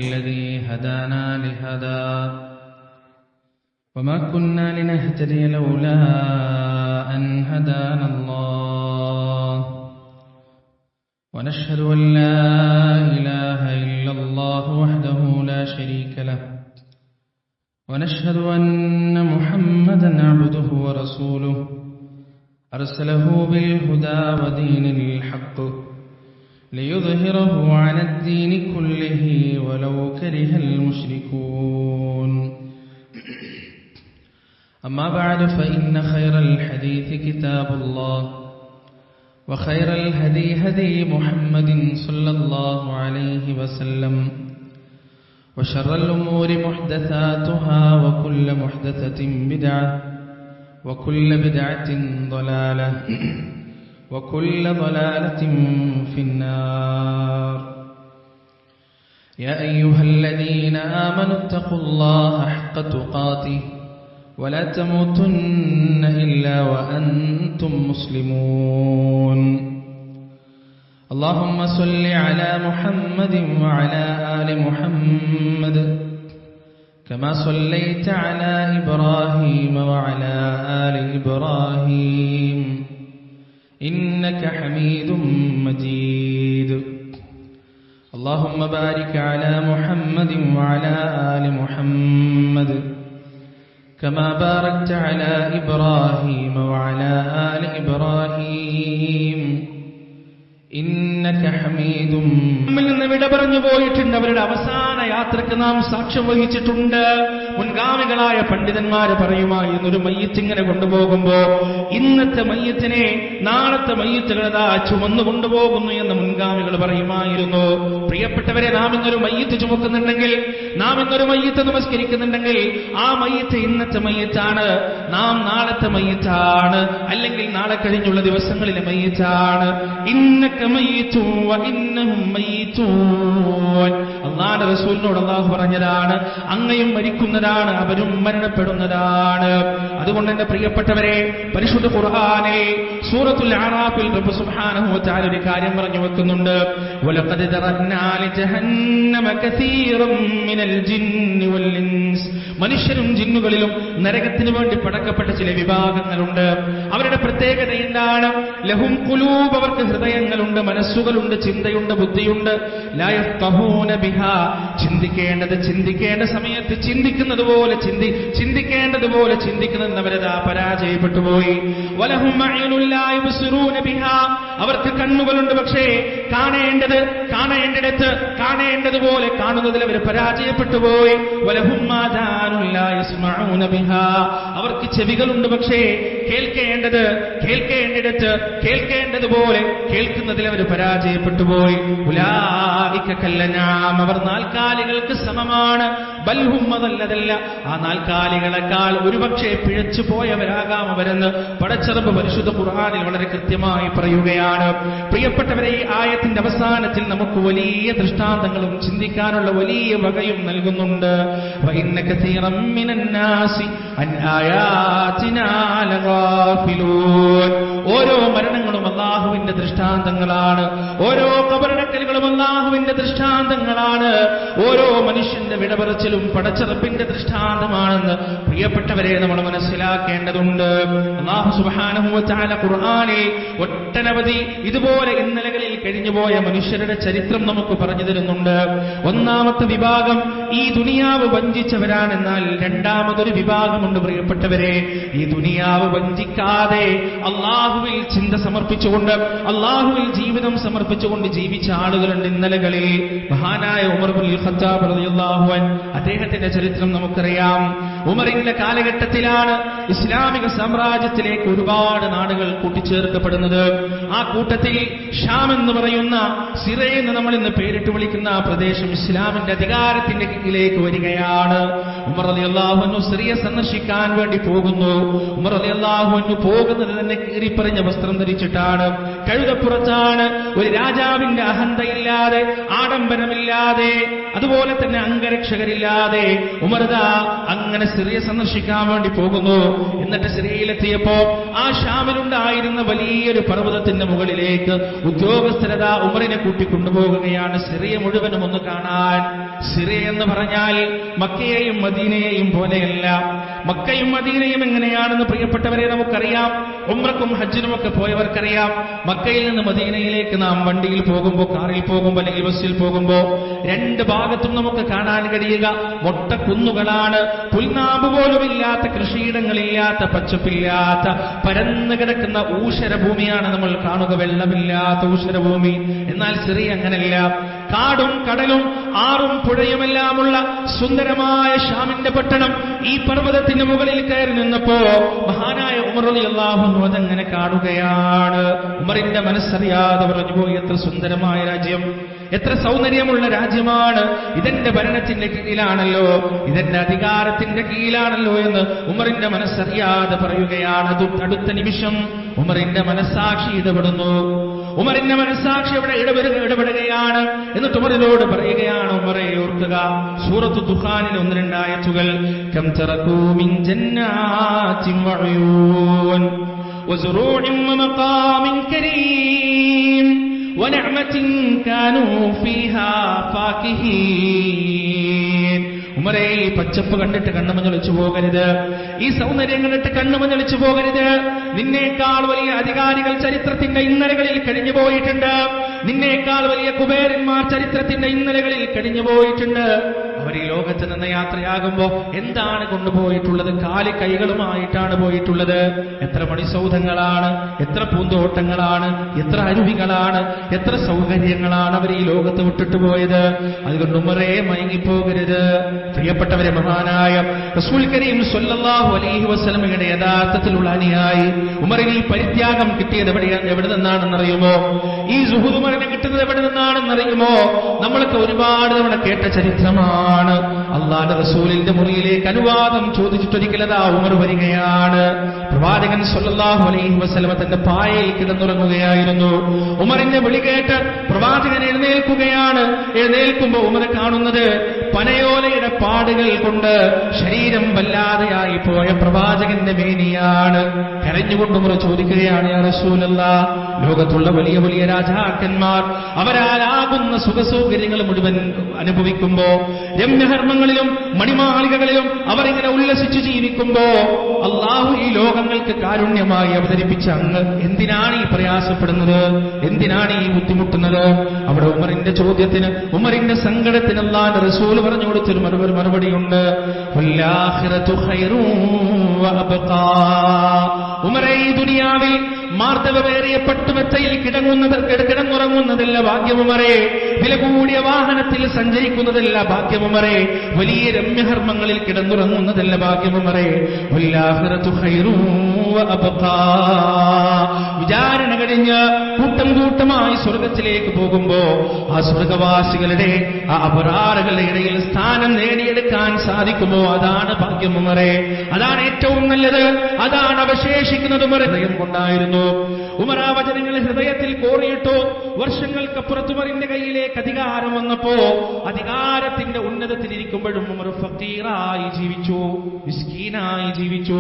الذي هدانا لهذا وما كنا لنهتدي لولا أن هدانا الله ونشهد أن لا إله إلا الله وحده لا شريك له ونشهد أن محمدا عبده ورسوله أرسله بالهدى ودين الحق ليظهره على الدين كله ولو كره المشركون أما بعد فإن خير الحديث كتاب الله وخير الهدي هدي محمد صلى الله عليه وسلم وشر الأمور محدثاتها وكل محدثة بدعة وكل بدعة ضلالة وكل ضلالة في النار يا أيها الذين آمنوا اتقوا الله حق تقاته ولا تموتن إلا وأنتم مسلمون اللهم صل على محمد وعلى آل محمد كما صليت على إبراهيم وعلى آل إبراهيم إنك حميد مجيد اللهم بارك على محمد وعلى آل محمد كما باركت على إبراهيم وعلى آل إبراهيم إنك حميد വിട പറഞ്ഞു പോയിട്ടുണ്ട്. അവരുടെ അവസാന യാത്രക്ക് നാം സാക്ഷ്യം വഹിച്ചിട്ടുണ്ട്. മുൻഗാമികളായ പണ്ഡിതന്മാര് പറയുമായിരുന്നു, ഒരു മയ്യത്ത് ഇങ്ങനെ കൊണ്ടുപോകുമ്പോ ഇന്നത്തെ മയ്യത്തിനെ നാളത്തെ മയ്യത്തുകളതാ ചുമന്നു കൊണ്ടുപോകുന്നു എന്ന് മുൻഗാമികൾ പറയുമായിരുന്നു. പ്രിയപ്പെട്ടവരെ, നാം ഇന്നൊരു മയ്യത്ത് ചുമക്കുന്നുണ്ടെങ്കിൽ, നാം ഇന്നൊരു മയ്യത്ത് നമസ്കരിക്കുന്നുണ്ടെങ്കിൽ, ആ മയ്യത്ത് ഇന്നത്തെ മയ്യത്താണ്, നാം നാളത്തെ മയ്യത്താണ്, അല്ലെങ്കിൽ നാളെ കഴിഞ്ഞുള്ള ദിവസങ്ങളിലെ മയ്യത്താണ്. ഇന്നക മയ്യിതുൻ വ ഇന്നഹും മയ്യിതൂൻ. അല്ലാഹുവിന്റെ റസൂലിനോട് അല്ലാഹു പറഞ്ഞതാണ്, അങ്ങയും മരിക്കുന്നതാണ്, അവരും മരണപ്പെടുന്നതാണ്. അതുകൊണ്ട് എന്റെ പ്രിയപ്പെട്ടവരെ, പരിശുദ്ധ ഖുർആനിൽ സൂറത്തുൽ അറാഫിൽ റബ്ബ് സുബ്ഹാനഹു വ തആല ഒരു കാര്യം പറഞ്ഞു വെക്കുന്നുണ്ട്. വലഖദ് ദറഅനാ ലിജഹന്നമ കസീറൻ മിനൽ ജിന്നി വൽ ഇൻസ്. മനുഷ്യരും ജിന്നുകളിലും നരകത്തിന് വേണ്ടി പടക്കപ്പെട്ട ചില വിഭാഗങ്ങളുണ്ട്. അവരുടെ പ്രത്യേകത എന്താണ്? ലഹും ഖുലൂബ്, അവർക്ക് ഹൃദയങ്ങളുണ്ട്, മനസ്സുകളുണ്ട്, ചിന്തയുണ്ട്, ബുദ്ധിയുണ്ട്. ലാ യഫ്ഖഹൂന ബിഹാ, ചിന്തിക്കേണ്ട സമയത്ത് ചിന്തിക്കേണ്ടതുപോലെ ചിന്തിക്കുന്നവരതാ പരാജയപ്പെട്ടു പോയി. വലഹും അയ്നുൻ ലാ യുബ്സിറൂന ബിഹാ, അവർക്ക് കണ്ണുകളുണ്ട്, പക്ഷേ കാണേണ്ടിടത്ത് കാണേണ്ടതുപോലെ കാണുന്നതിൽ അവർ പരാജയപ്പെട്ടു പോയി. വലഹും ആദാനുൻ ലാ യസ്മഊന ബിഹാ, അവർക്ക് ചെവികളുണ്ട്, പക്ഷേ കേൾക്കേണ്ടിടത്ത് കേൾക്കേണ്ടതുപോലെ കേൾക്കുന്നതിൽ അവർ പരാജയപ്പെട്ടു പോയി. ഉലൈക കല്ലനാം, അവർ നാൽക്കാലികൾക്ക് സമമാണ്. ബൽഹും, അതല്ല, ആ നാൽക്കാലികളെക്കാൾ ഒരുപക്ഷെ പിഴച്ചു പോയവരാകാം അവരെന്ന് പടച്ചറബ് പരിശുദ്ധ ഖുർആനിൽ വളരെ കൃത്യമായി പറയുകയാണ്. പ്രിയപ്പെട്ടവരെ, ഈ ആയത്തിന്റെ അവസാനത്തിൽ നമുക്ക് വലിയ ദൃഷ്ടാന്തങ്ങളും ചിന്തിക്കാനുള്ള വലിയ വകയും നൽകുന്നുണ്ട്. വഇന്ന കസീറൻ മിനൻ നാസി അൻ ആയാതിനാ ലഗാഫിലൂൻ. ഓരോ മരണങ്ങളും അല്ലാഹുവിന്റെ ദൃഷ്ടാന്തങ്ങളാണ്. ഓരോ ഖബറടക്കലുകളും അല്ലാഹുവിന്റെ ദൃഷ്ടാന്തങ്ങളാണ്. ഓരോ മനുഷ്യന്റെ വിടപറച്ചിലും പടച്ചറപ്പിന്റെ ദൃഷ്ടാന്തമാണെന്ന് പ്രിയപ്പെട്ടവരെ നമ്മൾ മനസ്സിലാക്കേണ്ടതുണ്ട്. അല്ലാഹു സുബ്ഹാനഹു വ തആല ഖുർആനിൽ ഒട്ടനവധി ഇതുപോലെ ഇന്നലകളിൽ കഴിഞ്ഞുപോയ മനുഷ്യരുടെ ചരിത്രം നമുക്ക് പറഞ്ഞു തരുന്നുണ്ട്. ഒന്നാമത്തെ വിഭാഗം ഈ ദുനിയാവ് വഞ്ചിച്ചവരാണെന്നാൽ രണ്ടാമതൊരു വിഭാഗമുണ്ട്. പ്രിയപ്പെട്ടവരെ, ഈ ദുനിയാവ് വഞ്ചിക്കാതെ അള്ളാഹുവിൽ ചിന്ത സമർപ്പിച്ചുകൊണ്ട്, അള്ളാഹുവിൽ ജീവിതം സമർപ്പിച്ചുകൊണ്ട് ജീവിച്ച ആളുകളുണ്ട് ഇന്നലകളിൽ. മഹാനായ ഉമർ ഇബ്നുൽ ഖത്താബ് റളിയല്ലാഹു അൻഹു, അദ്ദേഹത്തിന്റെ ചരിത്രം നമുക്കറിയാം. ഉമറിന്റെ കാലഘട്ടത്തിലാണ് ഇസ്ലാമിക സാമ്രാജ്യത്തിലേക്ക് ഒരുപാട് നാടുകൾ കൂട്ടിച്ചേർക്കപ്പെടുന്നത്. ആ കൂട്ടത്തിൽ ഷാം എന്ന് പറയുന്ന സിറിയ എന്ന് നമ്മൾ ഇന്ന് പേരിട്ട് വിളിക്കുന്ന ആ പ്രദേശം ഇസ്ലാമിന്റെ അധികാരത്തിന്റെ കീഴിലേക്ക് വരികയാണ്. ഉമർ റളിയല്ലാഹു അൻഹു സിറിയ സന്ദർശിക്കാൻ വേണ്ടി പോകുന്നു. ഉമർ റളിയല്ലാഹു അൻഹു പോകുന്നത് തന്നെ കീറിപ്പറിഞ്ഞ വസ്ത്രം ധരിച്ചിട്ടാണ്, കഴുതപ്പുറത്താണ്. ഒരു രാജാവിന്റെ അഹന്തയില്ലാതെ, ആഡംബരമില്ലാതെ, അതുപോലെ തന്നെ അംഗരക്ഷകരില്ലാതെ ഉമർദാ അങ്ങനെ സിറിയ സന്ദർശിക്കാൻ വേണ്ടി പോകുന്നു. എന്നിട്ട് സിറിയയിലെത്തിയപ്പോ ആ ഷാമിലുണ്ടായിരുന്ന വലിയൊരു പർവ്വതത്തിന്റെ മുകളിലേക്ക് ഉദ്യോഗസ്ഥരത ഉമറിനെ കൂട്ടിക്കൊണ്ടുപോകുകയാണ്, സിറിയ മുഴുവനും ഒന്ന് കാണാൻ. സിറിയ എന്ന് പറഞ്ഞാൽ മക്കയെയും മദീനയെയും പോലെയല്ല. മക്കയും മദീനയും എങ്ങനെയാണെന്ന് പ്രിയപ്പെട്ടവരെ നമുക്കറിയാം. ഉംറക്കും ഹജ്ജിനുമൊക്കെ പോയവർക്കറിയാം. മക്കയിൽ നിന്ന് മദീനയിലേക്ക് നാം വണ്ടിയിൽ പോകുമ്പോൾ, കാറിൽ പോകുമ്പോൾ അല്ലെങ്കിൽ ബസ്സിൽ പോകുമ്പോൾ രണ്ട് ഭാഗത്തും നമുക്ക് കാണാൻ കഴിയുക മൊട്ടക്കുന്നുകളാണ്. പുൽനാമ്പ് പോലുമില്ലാത്ത, കൃഷിയിടങ്ങളില്ലാത്ത, പച്ചപ്പില്ലാത്ത, പരന്നു കിടക്കുന്ന ഊഷരഭൂമിയാണ് നമ്മൾ കാണുക, വെള്ളമില്ലാത്ത ഊഷരഭൂമി. എന്നാൽ സിറിയ അങ്ങനല്ല. കാടും കടലും ആറും പുഴയുമെല്ലാമുള്ള സുന്ദരമായ ഷാമിന്റെ പട്ടണം. ഈ പർവ്വതത്തിന്റെ മുകളിൽ കയറി നിന്നപ്പോ മഹാനായ ഉമർ റളിയല്ലാഹു അൻഹു അതങ്ങനെ കാണുകയാണ്. ഉമറിന്റെ മനസ്സറിയാതെ പറഞ്ഞുപോയി, എത്ര സുന്ദരമായ രാജ്യം, എത്ര സൗന്ദര്യമുള്ള രാജ്യമാണ്, ഇതെന്റെ ഭരണത്തിന്റെ കീഴിലാണല്ലോ, ഇതെന്റെ അധികാരത്തിന്റെ കീഴിലാണല്ലോ എന്ന് ഉമറിന്റെ മനസ്സറിയാതെ പറയുകയാണ്. അടുത്ത നിമിഷം ഉമറിന്റെ മനസ്സാക്ഷി ഇടപെടുന്നു. ഉമറിന്റെ മനസ്സാക്ഷി അവിടെ ഇടപെടുകയാണ്. എന്നിട്ട് ഉമറിനോട് പറയുകയാണ്, ഉമറെ ഓർക്കുക, സൂറത്തു ദുഖാനിലെ 1-2 ആയത്തുകൾ. കം തറകൂ മിൻ ജന്നാത്തിൻ വഉയൂൻ വസുറൂഇൻ വമഖാമിൻ കരീം വനഅമത്തിൻ കാനൂ ഫീഹാ ഫാകിഹീൻ. ഉമറേ, ഈ പച്ചപ്പ് കണ്ടിട്ട് കണ്ണുമഞ്ഞളിച്ചു പോകരുത്, ഈ സൗന്ദര്യം കണ്ടിട്ട് കണ്ണുമഞ്ഞളിച്ചു പോകരുത്. നിന്നേക്കാൾ വലിയ അധികാരികൾ ചരിത്രത്തിന്റെ ഇന്നലകളിൽ കഴിഞ്ഞു പോയിട്ടുണ്ട്. നിന്നേക്കാൾ വലിയ കുബേരന്മാർ ചരിത്രത്തിന്റെ ഇന്നലകളിൽ കഴിഞ്ഞു പോയിട്ടുണ്ട്. അവർ ഈ ലോകത്ത് നിന്ന് യാത്രയാകുമ്പോ എന്താണ് കൊണ്ടുപോയിട്ടുള്ളത്? കാലി കൈകളുമായിട്ടാണ് പോയിട്ടുള്ളത്. എത്ര മണിസൗധങ്ങളാണ്, എത്ര പൂന്തോട്ടങ്ങളാണ്, എത്ര അരുവികളാണ്, എത്ര സൗകര്യങ്ങളാണ് അവർ ഈ ലോകത്ത് വിട്ടിട്ട് പോയത്. അതുകൊണ്ട് ഉമറേ മയങ്ങിപ്പോകരുത്. പ്രിയപ്പെട്ടവരെ, മഹാനായ റസൂൽ കരീം സ്വല്ലല്ലാഹു അലൈഹി വസല്ലമയുടെ യഥാർത്ഥത്തിലുള്ള അനുയായി ഉമറിന് ഈ പരിത്യാഗം കിട്ടിയത് എവിടെ നിന്നാണെന്നറിയുമോ? ഈ സുഹൂദ് ഉമറിന് കിട്ടുന്നത് എവിടെ നിന്നാണെന്നറിയുമോ? നമ്മളൊക്കെ ഒരുപാട് തവണ കേട്ട ചരിത്രമാണ്. അല്ലാഹുവിന്റെ റസൂലിന്റെ മുറിയിലേക്ക് അനുവാദം ചോദിച്ചിട്ടൊരിക്കലതാ ഉമർ വരികയാണ്. പ്രവാചകൻ സ്വല്ലല്ലാഹു അലൈഹി വസല്ലമ തന്റെ പായയിൽ കിടന്നുറങ്ങുകയായിരുന്നു. ഉമറിന്റെ വിളി കേട്ട് പ്രവാചകൻ എഴുന്നേൽക്കുകയാണ്. എഴുന്നേൽക്കുമ്പോൾ ഉമർ കാണുന്നത് പനയോലയുടെ പാടുകൾ കൊണ്ട് ശരീരം വല്ലാതെയായി പോയ പ്രവാചകന്റെ മേനിയാണ്. കരഞ്ഞുകൊണ്ട് ഉമർ ചോദിക്കുകയാണ്, യാ റസൂലല്ലാഹ്, ലോകത്തുള്ള വലിയ വലിയ രാജാക്കന്മാർ അവരാലാകുന്ന സുഖസൗകര്യങ്ങൾ മുഴുവൻ അനുഭവിക്കുമ്പോ, രമ്യഹർമ്മങ്ങളിലും മണിമാളികകളിലും അവരിങ്ങനെ ഉല്ലസിച്ചു ജീവിക്കുമ്പോ, അള്ളാഹു ഈ ലോകങ്ങൾക്ക് കാരുണ്യമായി അവതരിപ്പിച്ച അങ്ങ് എന്തിനാണ് ഈ പ്രയാസപ്പെടുന്നത്? എന്തിനാണ് ഈ ബുദ്ധിമുട്ടുന്നത്? അവിടെ ഉമറിന്റെ ചോദ്യത്തിന്, ഉമറിന്റെ സങ്കടത്തിന് അല്ലാഹുവിന്റെ റസൂൽ പറഞ്ഞു കൊടുത്തൊരു മറുപടിയുണ്ട്. വല്ലാഖിറതു ഖൈറുൻ വഅബ്ഖാ. ഉമറേ, ഈ ദുനിയാവിൽ മാർദ്ദവമേറിയ പട്ടുമെത്തയിൽ കിടന്നുറങ്ങുന്നതല്ല ഭാഗ്യമുമറേ, വില കൂടിയ വാഹനത്തിൽ സഞ്ചരിക്കുന്നതല്ല ഭാഗ്യമുമറേ, വലിയ രമ്യഹർമ്മങ്ങളിൽ കിടന്നുറങ്ങുന്നതല്ല ഭാഗ്യമുമറേ. വല്ലാഖിറതു ഖൈറുൻ വഅബ്ഖാ. വിചാരണ കഴിഞ്ഞ് കൂട്ടം കൂട്ടമായി സ്വർഗത്തിലേക്ക് പോകുമ്പോ ആ സ്വർഗവാസികളുടെ, ആ അപരാറുകളുടെ ഇടയിൽ സ്ഥാനം നേടിയെടുക്കാൻ സാധിക്കുമോ? അതാണ് ഭാഗ്യമുമറേ, അതാണ് ഏറ്റവും നല്ലത്, അതാണ് അവശേഷിക്കുന്നത്. ഹൃദയം കൊണ്ടായിരുന്നു ഉമർ ആ വചനങ്ങൾ ഹൃദയത്തിൽ കോറിയിട്ടു. വർഷങ്ങൾക്കപ്പുറത്ത് ഉമറിന്റെ കയ്യിലേക്ക് അധികാരം വന്നപ്പോ, അധികാരത്തിന്റെ ഉന്നതത്തിലിരിക്കുമ്പോഴും ഉമർ ഫക്കീറായി ജീവിച്ചു, മിസ്കീനായി ജീവിച്ചു.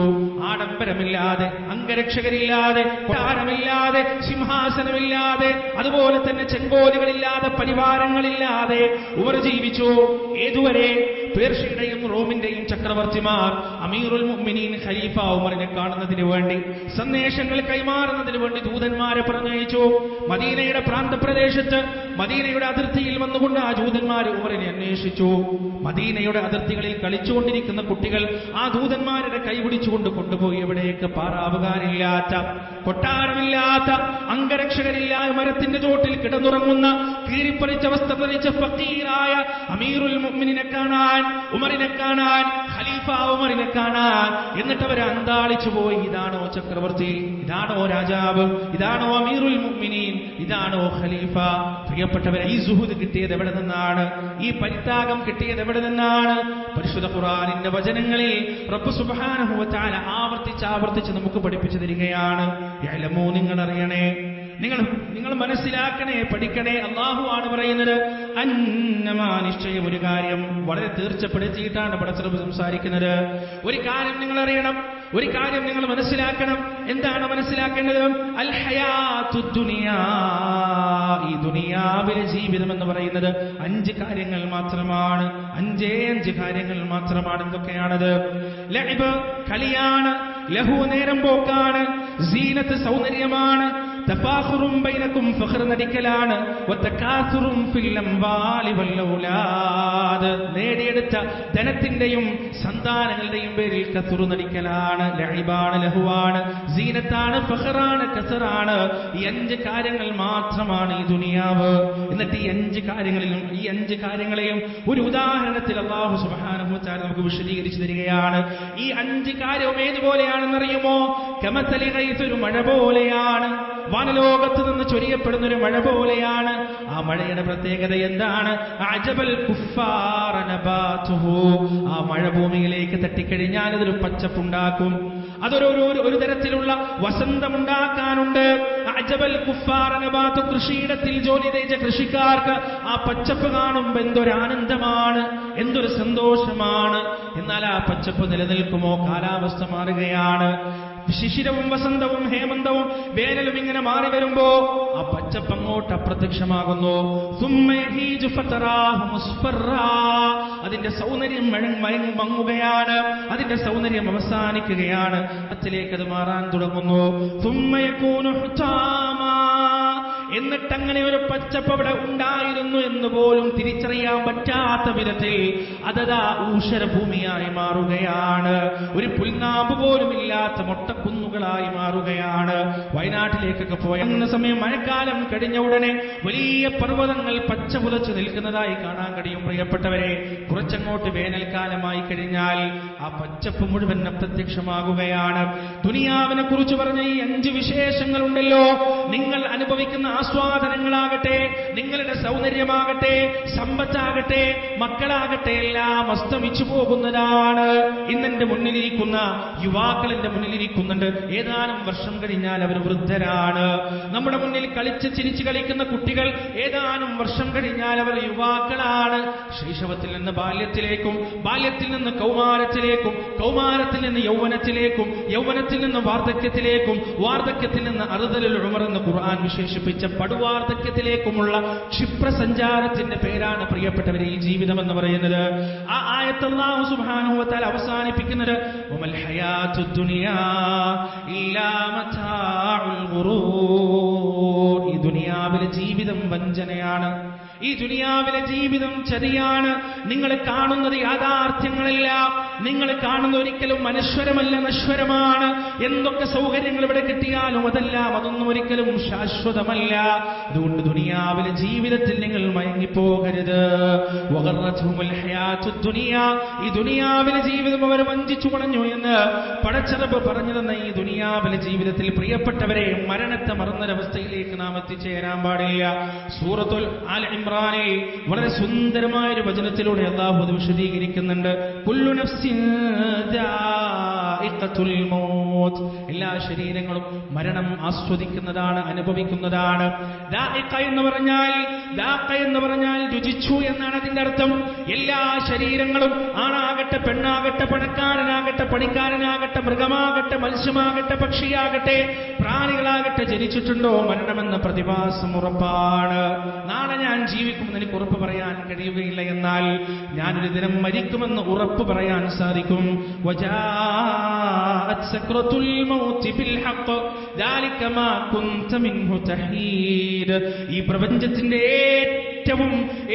ആഡംബരമില്ലാതെ, അംഗരക്ഷകരില്ലാതെ, കൊട്ടാരമില്ലാതെ, സിംഹാസനമില്ലാതെ, അതുപോലെ തന്നെ ചെങ്കോലുകളില്ലാതെ, പരിവാരങ്ങളില്ലാതെ ഉമർ ജീവിച്ചു. ഏതുവരെ? പേർഷ്യയുടെയും റോമിന്റെയും ചക്രവർത്തിമാർ അമീറുൽ മുഅ്മിനീൻ ഖലീഫ ഉമറിനെ കാണുന്നതിന് വേണ്ടി, സന്ദേശങ്ങൾ കൈമാറുന്നതിന് വേണ്ടി ദൂതന്മാരെ പറഞ്ഞയച്ചു. മദീനയുടെ പ്രാന്തപ്രദേശത്ത്, മദീനയുടെ അതിർത്തിയിൽ വന്നുകൊണ്ട് ആ ദൂതന്മാരെ ഉമറിനെ അന്വേഷിച്ചു. മദീനയുടെ അതിർത്തികളിൽ കളിച്ചുകൊണ്ടിരിക്കുന്ന കുട്ടികൾ ആ ദൂതന്മാരുടെ കൈപിടിച്ചുകൊണ്ട് കൊണ്ടുപോയി എവിടേക്ക്? പാറാവുകാരില്ലാത്ത, കൊട്ടാരമില്ലാത്ത, അംഗരക്ഷകരില്ലായ മരത്തിന്റെ ചോട്ടിൽ കിടന്നുറങ്ങുന്ന, കീറിപ്പറിച്ച വസ്ത്രം ധരിച്ച ഫക്കീറായ അമീറുൽ മുഅ്മിനീനെ കാണാൻ, ഉമറിനെ കാണാൻ, ഖലീഫ ഉമറിനെ കാണാൻ. എന്നിട്ട് അവരെ അന്താളിച്ചു പോയി. ഇതാണോ ചക്രവർത്തി? ഇതാണോ രാജാവ്? ഇതാണോ അമീറുൽ മുഅ്മിനീൻ? ഇതാണോ ഖലീഫ? പ്രിയപ്പെട്ടവരെ, ഈ സുഹൂദ് കിട്ടിയത് എവിടെ നിന്നാണ്? ഈ പരിത്യാഗം കിട്ടിയത് എവിടെ നിന്നാണ്? പരിശുദ്ധ ഖുർആനിന്റെ വചനങ്ങളിൽ റബ്ബ് സുബ്ഹാനഹു വ തആല ആവർത്തിച്ച് നമുക്ക് പഠിപ്പിച്ചു തരികയാണ്. യഅലമൂ, നിങ്ങൾ അറിയണേ, നിങ്ങൾ മനസ്സിലാക്കണേ, പഠിക്കണേ. അല്ലാഹു ആണ് പറയുന്നത്, അന്നമാ നിശ്ചയം ഒരു കാര്യം വളരെ തീർച്ചപ്പെടുത്തിയിട്ടാണ് പടച്ചറബ് സംസാരിക്കുന്നത്. ഒരു കാര്യം നിങ്ങൾ അറിയണം, ഒരു കാര്യം നിങ്ങൾ മനസ്സിലാക്കണം. എന്താണ് മനസ്സിലാക്കേണ്ടത്? അൽ ഹയാത്തു ദുനിയാ, ഈ ദുനിയാവിലെ ജീവിതം എന്ന് പറയുന്നത് 5 കാര്യങ്ങൾ മാത്രമാണ്. 5 കാര്യങ്ങൾ മാത്രമാണ്. എന്തൊക്കെയാണത്? ലഇബ് കളിയാണ്, ലഹു നേരം പോക്കാണ്, സീനത്ത് സൗന്ദര്യമാണ്, തഫാഖുറും ബൈനക്കും ഫഖർ നടിക്കലാണ്, വതകാസുറും ഫിൽ അംവാലി വൽ ഔലാദ് നേടിയെടുത്ത ധനത്തിന്റെയും സന്താനങ്ങളുടെയും പേരിൽ കസുറു നടിക്കലാണ്. ലഇബാണ്, ലഹുവാണ്, സീനത്താണ്, ഫഖറാണ്, കസറാണ്. ഈ 5 കാര്യങ്ങൾ മാത്രമാണ് ഈ ദുനിയാവ്. എന്നിട്ട് ഈ 5 കാര്യങ്ങളെയും ഒരു ഉദാഹരണത്തിൽ അല്ലാഹു സുബ്ഹാനഹു വ തആല നമുക്ക് വിശദീകരിച്ചു തരികയാണ്. ഈ 5 കാര്യവും ഏതുപോലെയാണെന്നറിയുമോ? കമതലി ഗൈഥുൽ മഴ പോലെയാണ്, വാനലോകത്ത് നിന്ന് ചൊരിയപ്പെടുന്ന ഒരു മഴ പോലെയാണ്. ആ മഴയുടെ പ്രത്യേകത എന്താണ്? അജബൽ കുഫാറ നബാതുഹു, ആ മഴ ഭൂമിയിലേക്ക് തട്ടിക്കഴിഞ്ഞാൽ അതൊരു പച്ചപ്പുണ്ടാക്കും, അതൊരു തരത്തിലുള്ള വസന്തമുണ്ടാക്കാനുണ്ട്. അജബൽ കുഫാറ നബാതു, കൃഷിയിടത്തിൽ ജോലി ചെയ്ത കൃഷിക്കാർക്ക് ആ പച്ചപ്പ് കാണുമ്പോൾ എന്തൊരാനന്ദമാണ്, എന്തൊരു സന്തോഷമാണ്. എന്നാൽ ആ പച്ചപ്പ് നിലനിൽക്കുമോ? കാലാവസ്ഥ മാറുകയാണ്. ശിശിരവും വസന്തവും ഹേമന്തവും വേനലും ഇങ്ങനെ മാറി വരുമ്പോ ആ പച്ചപ്പ് അങ്ങോട്ട് അപ്രത്യക്ഷമാകുന്നു. അതിന്റെ സൗന്ദര്യം മങ്ങുകയാണ്, അതിന്റെ സൗന്ദര്യം അവസാനിക്കുകയാണ്. അതിലേക്ക് അത് മാറാൻ തുടങ്ങുന്നു. എന്നിട്ടങ്ങനെ ഒരു പച്ചപ്പ് അവിടെ ഉണ്ടായിരുന്നു എന്ന് പോലും തിരിച്ചറിയാൻ പറ്റാത്ത വിധത്തിൽ അതതാ ഊഷരഭൂമിയായി മാറുകയാണ്. ഒരു പുൽനാമ്പ് പോലും ഇല്ലാത്ത മൊട്ടക്കുന്നുകളായി മാറുകയാണ്. വയനാട്ടിലേക്കൊക്കെ പോയ സമയം മഴക്കാലം കഴിഞ്ഞ ഉടനെ വലിയ പർവ്വതങ്ങൾ പച്ച പുലച്ചു നിൽക്കുന്നതായി കാണാൻ കഴിയും. പ്രിയപ്പെട്ടവരെ, കുറച്ചങ്ങോട്ട് വേനൽക്കാലമായി കഴിഞ്ഞാൽ ആ പച്ചപ്പ് മുഴുവൻ അപ്രത്യക്ഷമാകുകയാണ്. ദുനിയാവിനെ കുറിച്ച് പറഞ്ഞ ഈ 5 വിശേഷങ്ങളുണ്ടല്ലോ, നിങ്ങൾ അനുഭവിക്കുന്ന ആസ്വാദനങ്ങളാകട്ടെ, നിങ്ങളുടെ സൗന്ദര്യമാകട്ടെ, സമ്പത്താകട്ടെ, മക്കളാകട്ടെ, എല്ലാം അസ്തമിച്ചു പോകുന്നതാണ്. ഇന്നെന്റെ മുന്നിലിരിക്കുന്ന യുവാക്കൾ എന്റെ മുന്നിലിരിക്കുന്നുണ്ട്. ഏതാനും വർഷം കഴിഞ്ഞാൽ അവർ വൃദ്ധരാണ്. നമ്മുടെ മുന്നിൽ കളിച്ച് ചിരിച്ചു കളിക്കുന്ന കുട്ടികൾ ഏതാനും വർഷം കഴിഞ്ഞാൽ അവർ യുവാക്കളാണ്. ശൈശവത്തിൽ നിന്ന് ബാല്യത്തിലേക്കും, ബാല്യത്തിൽ നിന്ന് കൗമാരത്തിലേക്കും, കൗമാരത്തിൽ നിന്ന് യൗവനത്തിലേക്കും, യൗവനത്തിൽ നിന്ന് വാർദ്ധക്യത്തിലേക്കും, വാർദ്ധക്യത്തിൽ നിന്ന് അറുദലുൽ ഉമർ എന്ന് ഖുർആൻ വിശേഷിപ്പിച്ച പടുവാർദ്ധക്യത്തിലേക്കുമുള്ള ക്ഷിപ്രസഞ്ചാരത്തിന്റെ പേരാണ് പ്രിയപ്പെട്ടവരെ ഈ ജീവിതം എന്ന് പറയുന്നത്. ആ ആയത്ത് അല്ലാഹു സുബ്ഹാനഹു വ തആല അവസാനിപ്പിക്കുന്നത് വമൽ ഹയാത്തുദ് ദുനിയാ ഇല്ലാ മതാഉൽ ഗുറൂർ. ഈ ദുനിയാവിലെ ജീവിതം വഞ്ചനയാണ്, ഈ ദുനിയാവിലെ ജീവിതം ചതിയാണ്. നിങ്ങൾ കാണുന്നത് യാഥാർത്ഥ്യങ്ങളല്ല, നിങ്ങൾ കാണുന്ന ഒരിക്കലും അനശ്വരമല്ല, നശ്വരമാണ്. എന്തൊക്കെ സൗകര്യങ്ങൾ ഇവിടെ കിട്ടിയാലും അതൊന്നും ഒരിക്കലും ശാശ്വതമല്ല. അതുകൊണ്ട് ദുനിയാവിലെ ജീവിതത്തിൽ നിങ്ങൾ മയങ്ങിപ്പോകരുത്. വഗറത്തുഹുൽ ഹയാത്തുദ് ദുനിയാ, ഈ ദുനിയാവിലെ ജീവിതം അവർ വഞ്ചിച്ചു കളഞ്ഞു എന്ന് പടച്ചറബ് പറഞ്ഞു തന്ന ഈ ദുനിയാവിലെ ജീവിതത്തിൽ പ്രിയപ്പെട്ടവരെ, മരണത്തെ മറന്നൊരവസ്ഥയിലേക്ക് നാം എത്തിച്ചേരാൻ പാടില്ല. സൂറത്തുൽ ആൽ ഇംറാനിൽ വളരെ സുന്ദരമായ ഒരു വചനത്തിലൂടെ അല്ലാഹു അത് വിശദീകരിക്കുന്നുണ്ട്. കുല്ലു നഫ്സിൻ ദാഇഖത്തുൽ മൗത്ത്, എല്ലാ ശരീരങ്ങളും മരണം ആസ്വദിക്കുന്നതാണ്, അനുഭവിക്കുന്നതാണ്. ദാഇഖ എന്ന് പറഞ്ഞാൽ രുചിച്ചു എന്നാണ് അതിന്റെ അർത്ഥം. എല്ലാ ശരീരങ്ങളും, ആണാകട്ടെ പെണ്ണാകട്ടെ, പണക്കാരനാകട്ടെ പണിക്കാരനാകട്ടെ, മൃഗമാകട്ടെ മത്സ്യമാകട്ടെ പക്ഷിയാകട്ടെ പ്രാണികളാകട്ടെ, ജനിച്ചിട്ടുണ്ടോ മരണമെന്ന പ്രതിഭാസം ഉറപ്പാണ്. നാളെ ഞാൻ ജീവിക്കുമെന്ന് എനിക്ക് ഉറപ്പ് പറയാൻ കഴിയുകയില്ല, എന്നാൽ ഞാനൊരു ദിനം മരിക്കുമെന്ന് ഉറപ്പ് പറയാൻ സാധിക്കും. വജാഅത് സക്രത്തുൽ മൗതി ബിൽ ഹഖ് ദാലിക മാ കുൻത മിൻഹു തഹീദ്. ഈ പ്രപഞ്ചത്തിന്റെ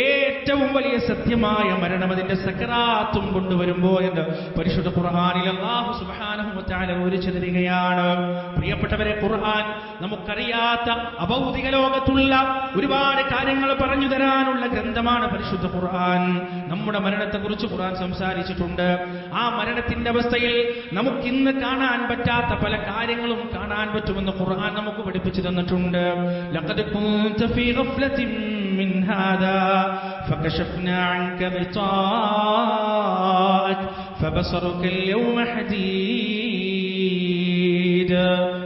ഏറ്റവും വലിയ സത്യമായ മരണം അതിന്റെ സക്കറാത്തും കൊണ്ടുവരുമ്പോ എന്ന് പരിശുദ്ധ ഖുർആനിൽ അല്ലാഹു സുബ്ഹാനഹു വ തആല വിവരിച്ചു തരികയാണ്. പ്രിയപ്പെട്ടവരെ, ഖുർആൻ നമുക്കറിയാത്ത അഭൗതിക ലോകത്തുള്ള ഒരുപാട് കാര്യങ്ങൾ പറഞ്ഞു തരാനുള്ള ഗ്രന്ഥമാണ് പരിശുദ്ധ ഖുർആൻ. നമ്മുടെ മരണത്തെക്കുറിച്ച് ഖുർആൻ സംസാരിച്ചിട്ടുണ്ട്. ആ മരണത്തിന്റെ അവസ്ഥയിൽ നമുക്കിന്ന് കാണാൻ പറ്റാത്ത പല കാര്യങ്ങളും കാണാൻ പറ്റുമെന്ന് ഖുർആൻ നമുക്ക് പഠിപ്പിച്ചു തന്നിട്ടുണ്ട്. ലഖദ് കുൻത ഫീ ഗഫ്ലത്തിൻ മിൻ ഹാദാ ഫകശഫ്നാ അൻക ഗിതാഅക ഫബസറുക അൽയൗമ ഹദീദ്.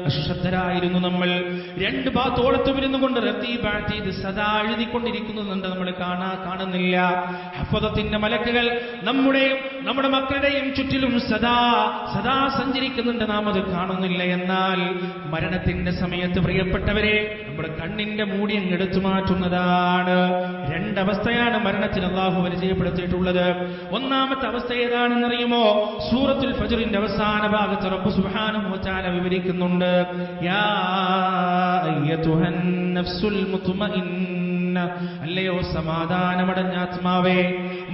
അശ്രദ്ധരായിരുന്നു നമ്മൾ. രണ്ട് ഭാഗത്തോളത്തും ഇരുന്നു കൊണ്ട് ഇത് സദാ എഴുതിക്കൊണ്ടിരിക്കുന്നുണ്ട്, നമ്മൾ കാണുന്നില്ല. ഹഫദത്തിന്റെ മലക്കുകൾ നമ്മുടെയും നമ്മുടെ മക്കളുടെയും ചുറ്റിലും സദാ സഞ്ചരിക്കുന്നുണ്ട്, നാം അത് കാണുന്നില്ല. എന്നാൽ മരണത്തിന്റെ സമയത്ത് പ്രിയപ്പെട്ടവരെ നമ്മുടെ കണ്ണിന്റെ മൂടി അങ്ങ് എടുത്തു മാറ്റുന്നതാണ്. രണ്ടവസ്ഥയാണ് മരണത്തിൽ അല്ലാഹു പരിചയപ്പെടുത്തിയിട്ടുള്ളത്. ഒന്നാമത്തെ അവസ്ഥ ഏതാണെന്നറിയുമോ? സൂറത്തുൽ ഫജ്റിന്റെ അവസാന ഭാഗത്ത് റബ്ബ് സുബ്ഹാനഹു വ തആല വിവരിക്കുന്നുണ്ട്. യാ അയ്യതുഹൻ നഫ്സുൽ മുത്മഇന്ന, അല്ലയോ സമാധാനമടഞ്ഞ ആത്മാവേ.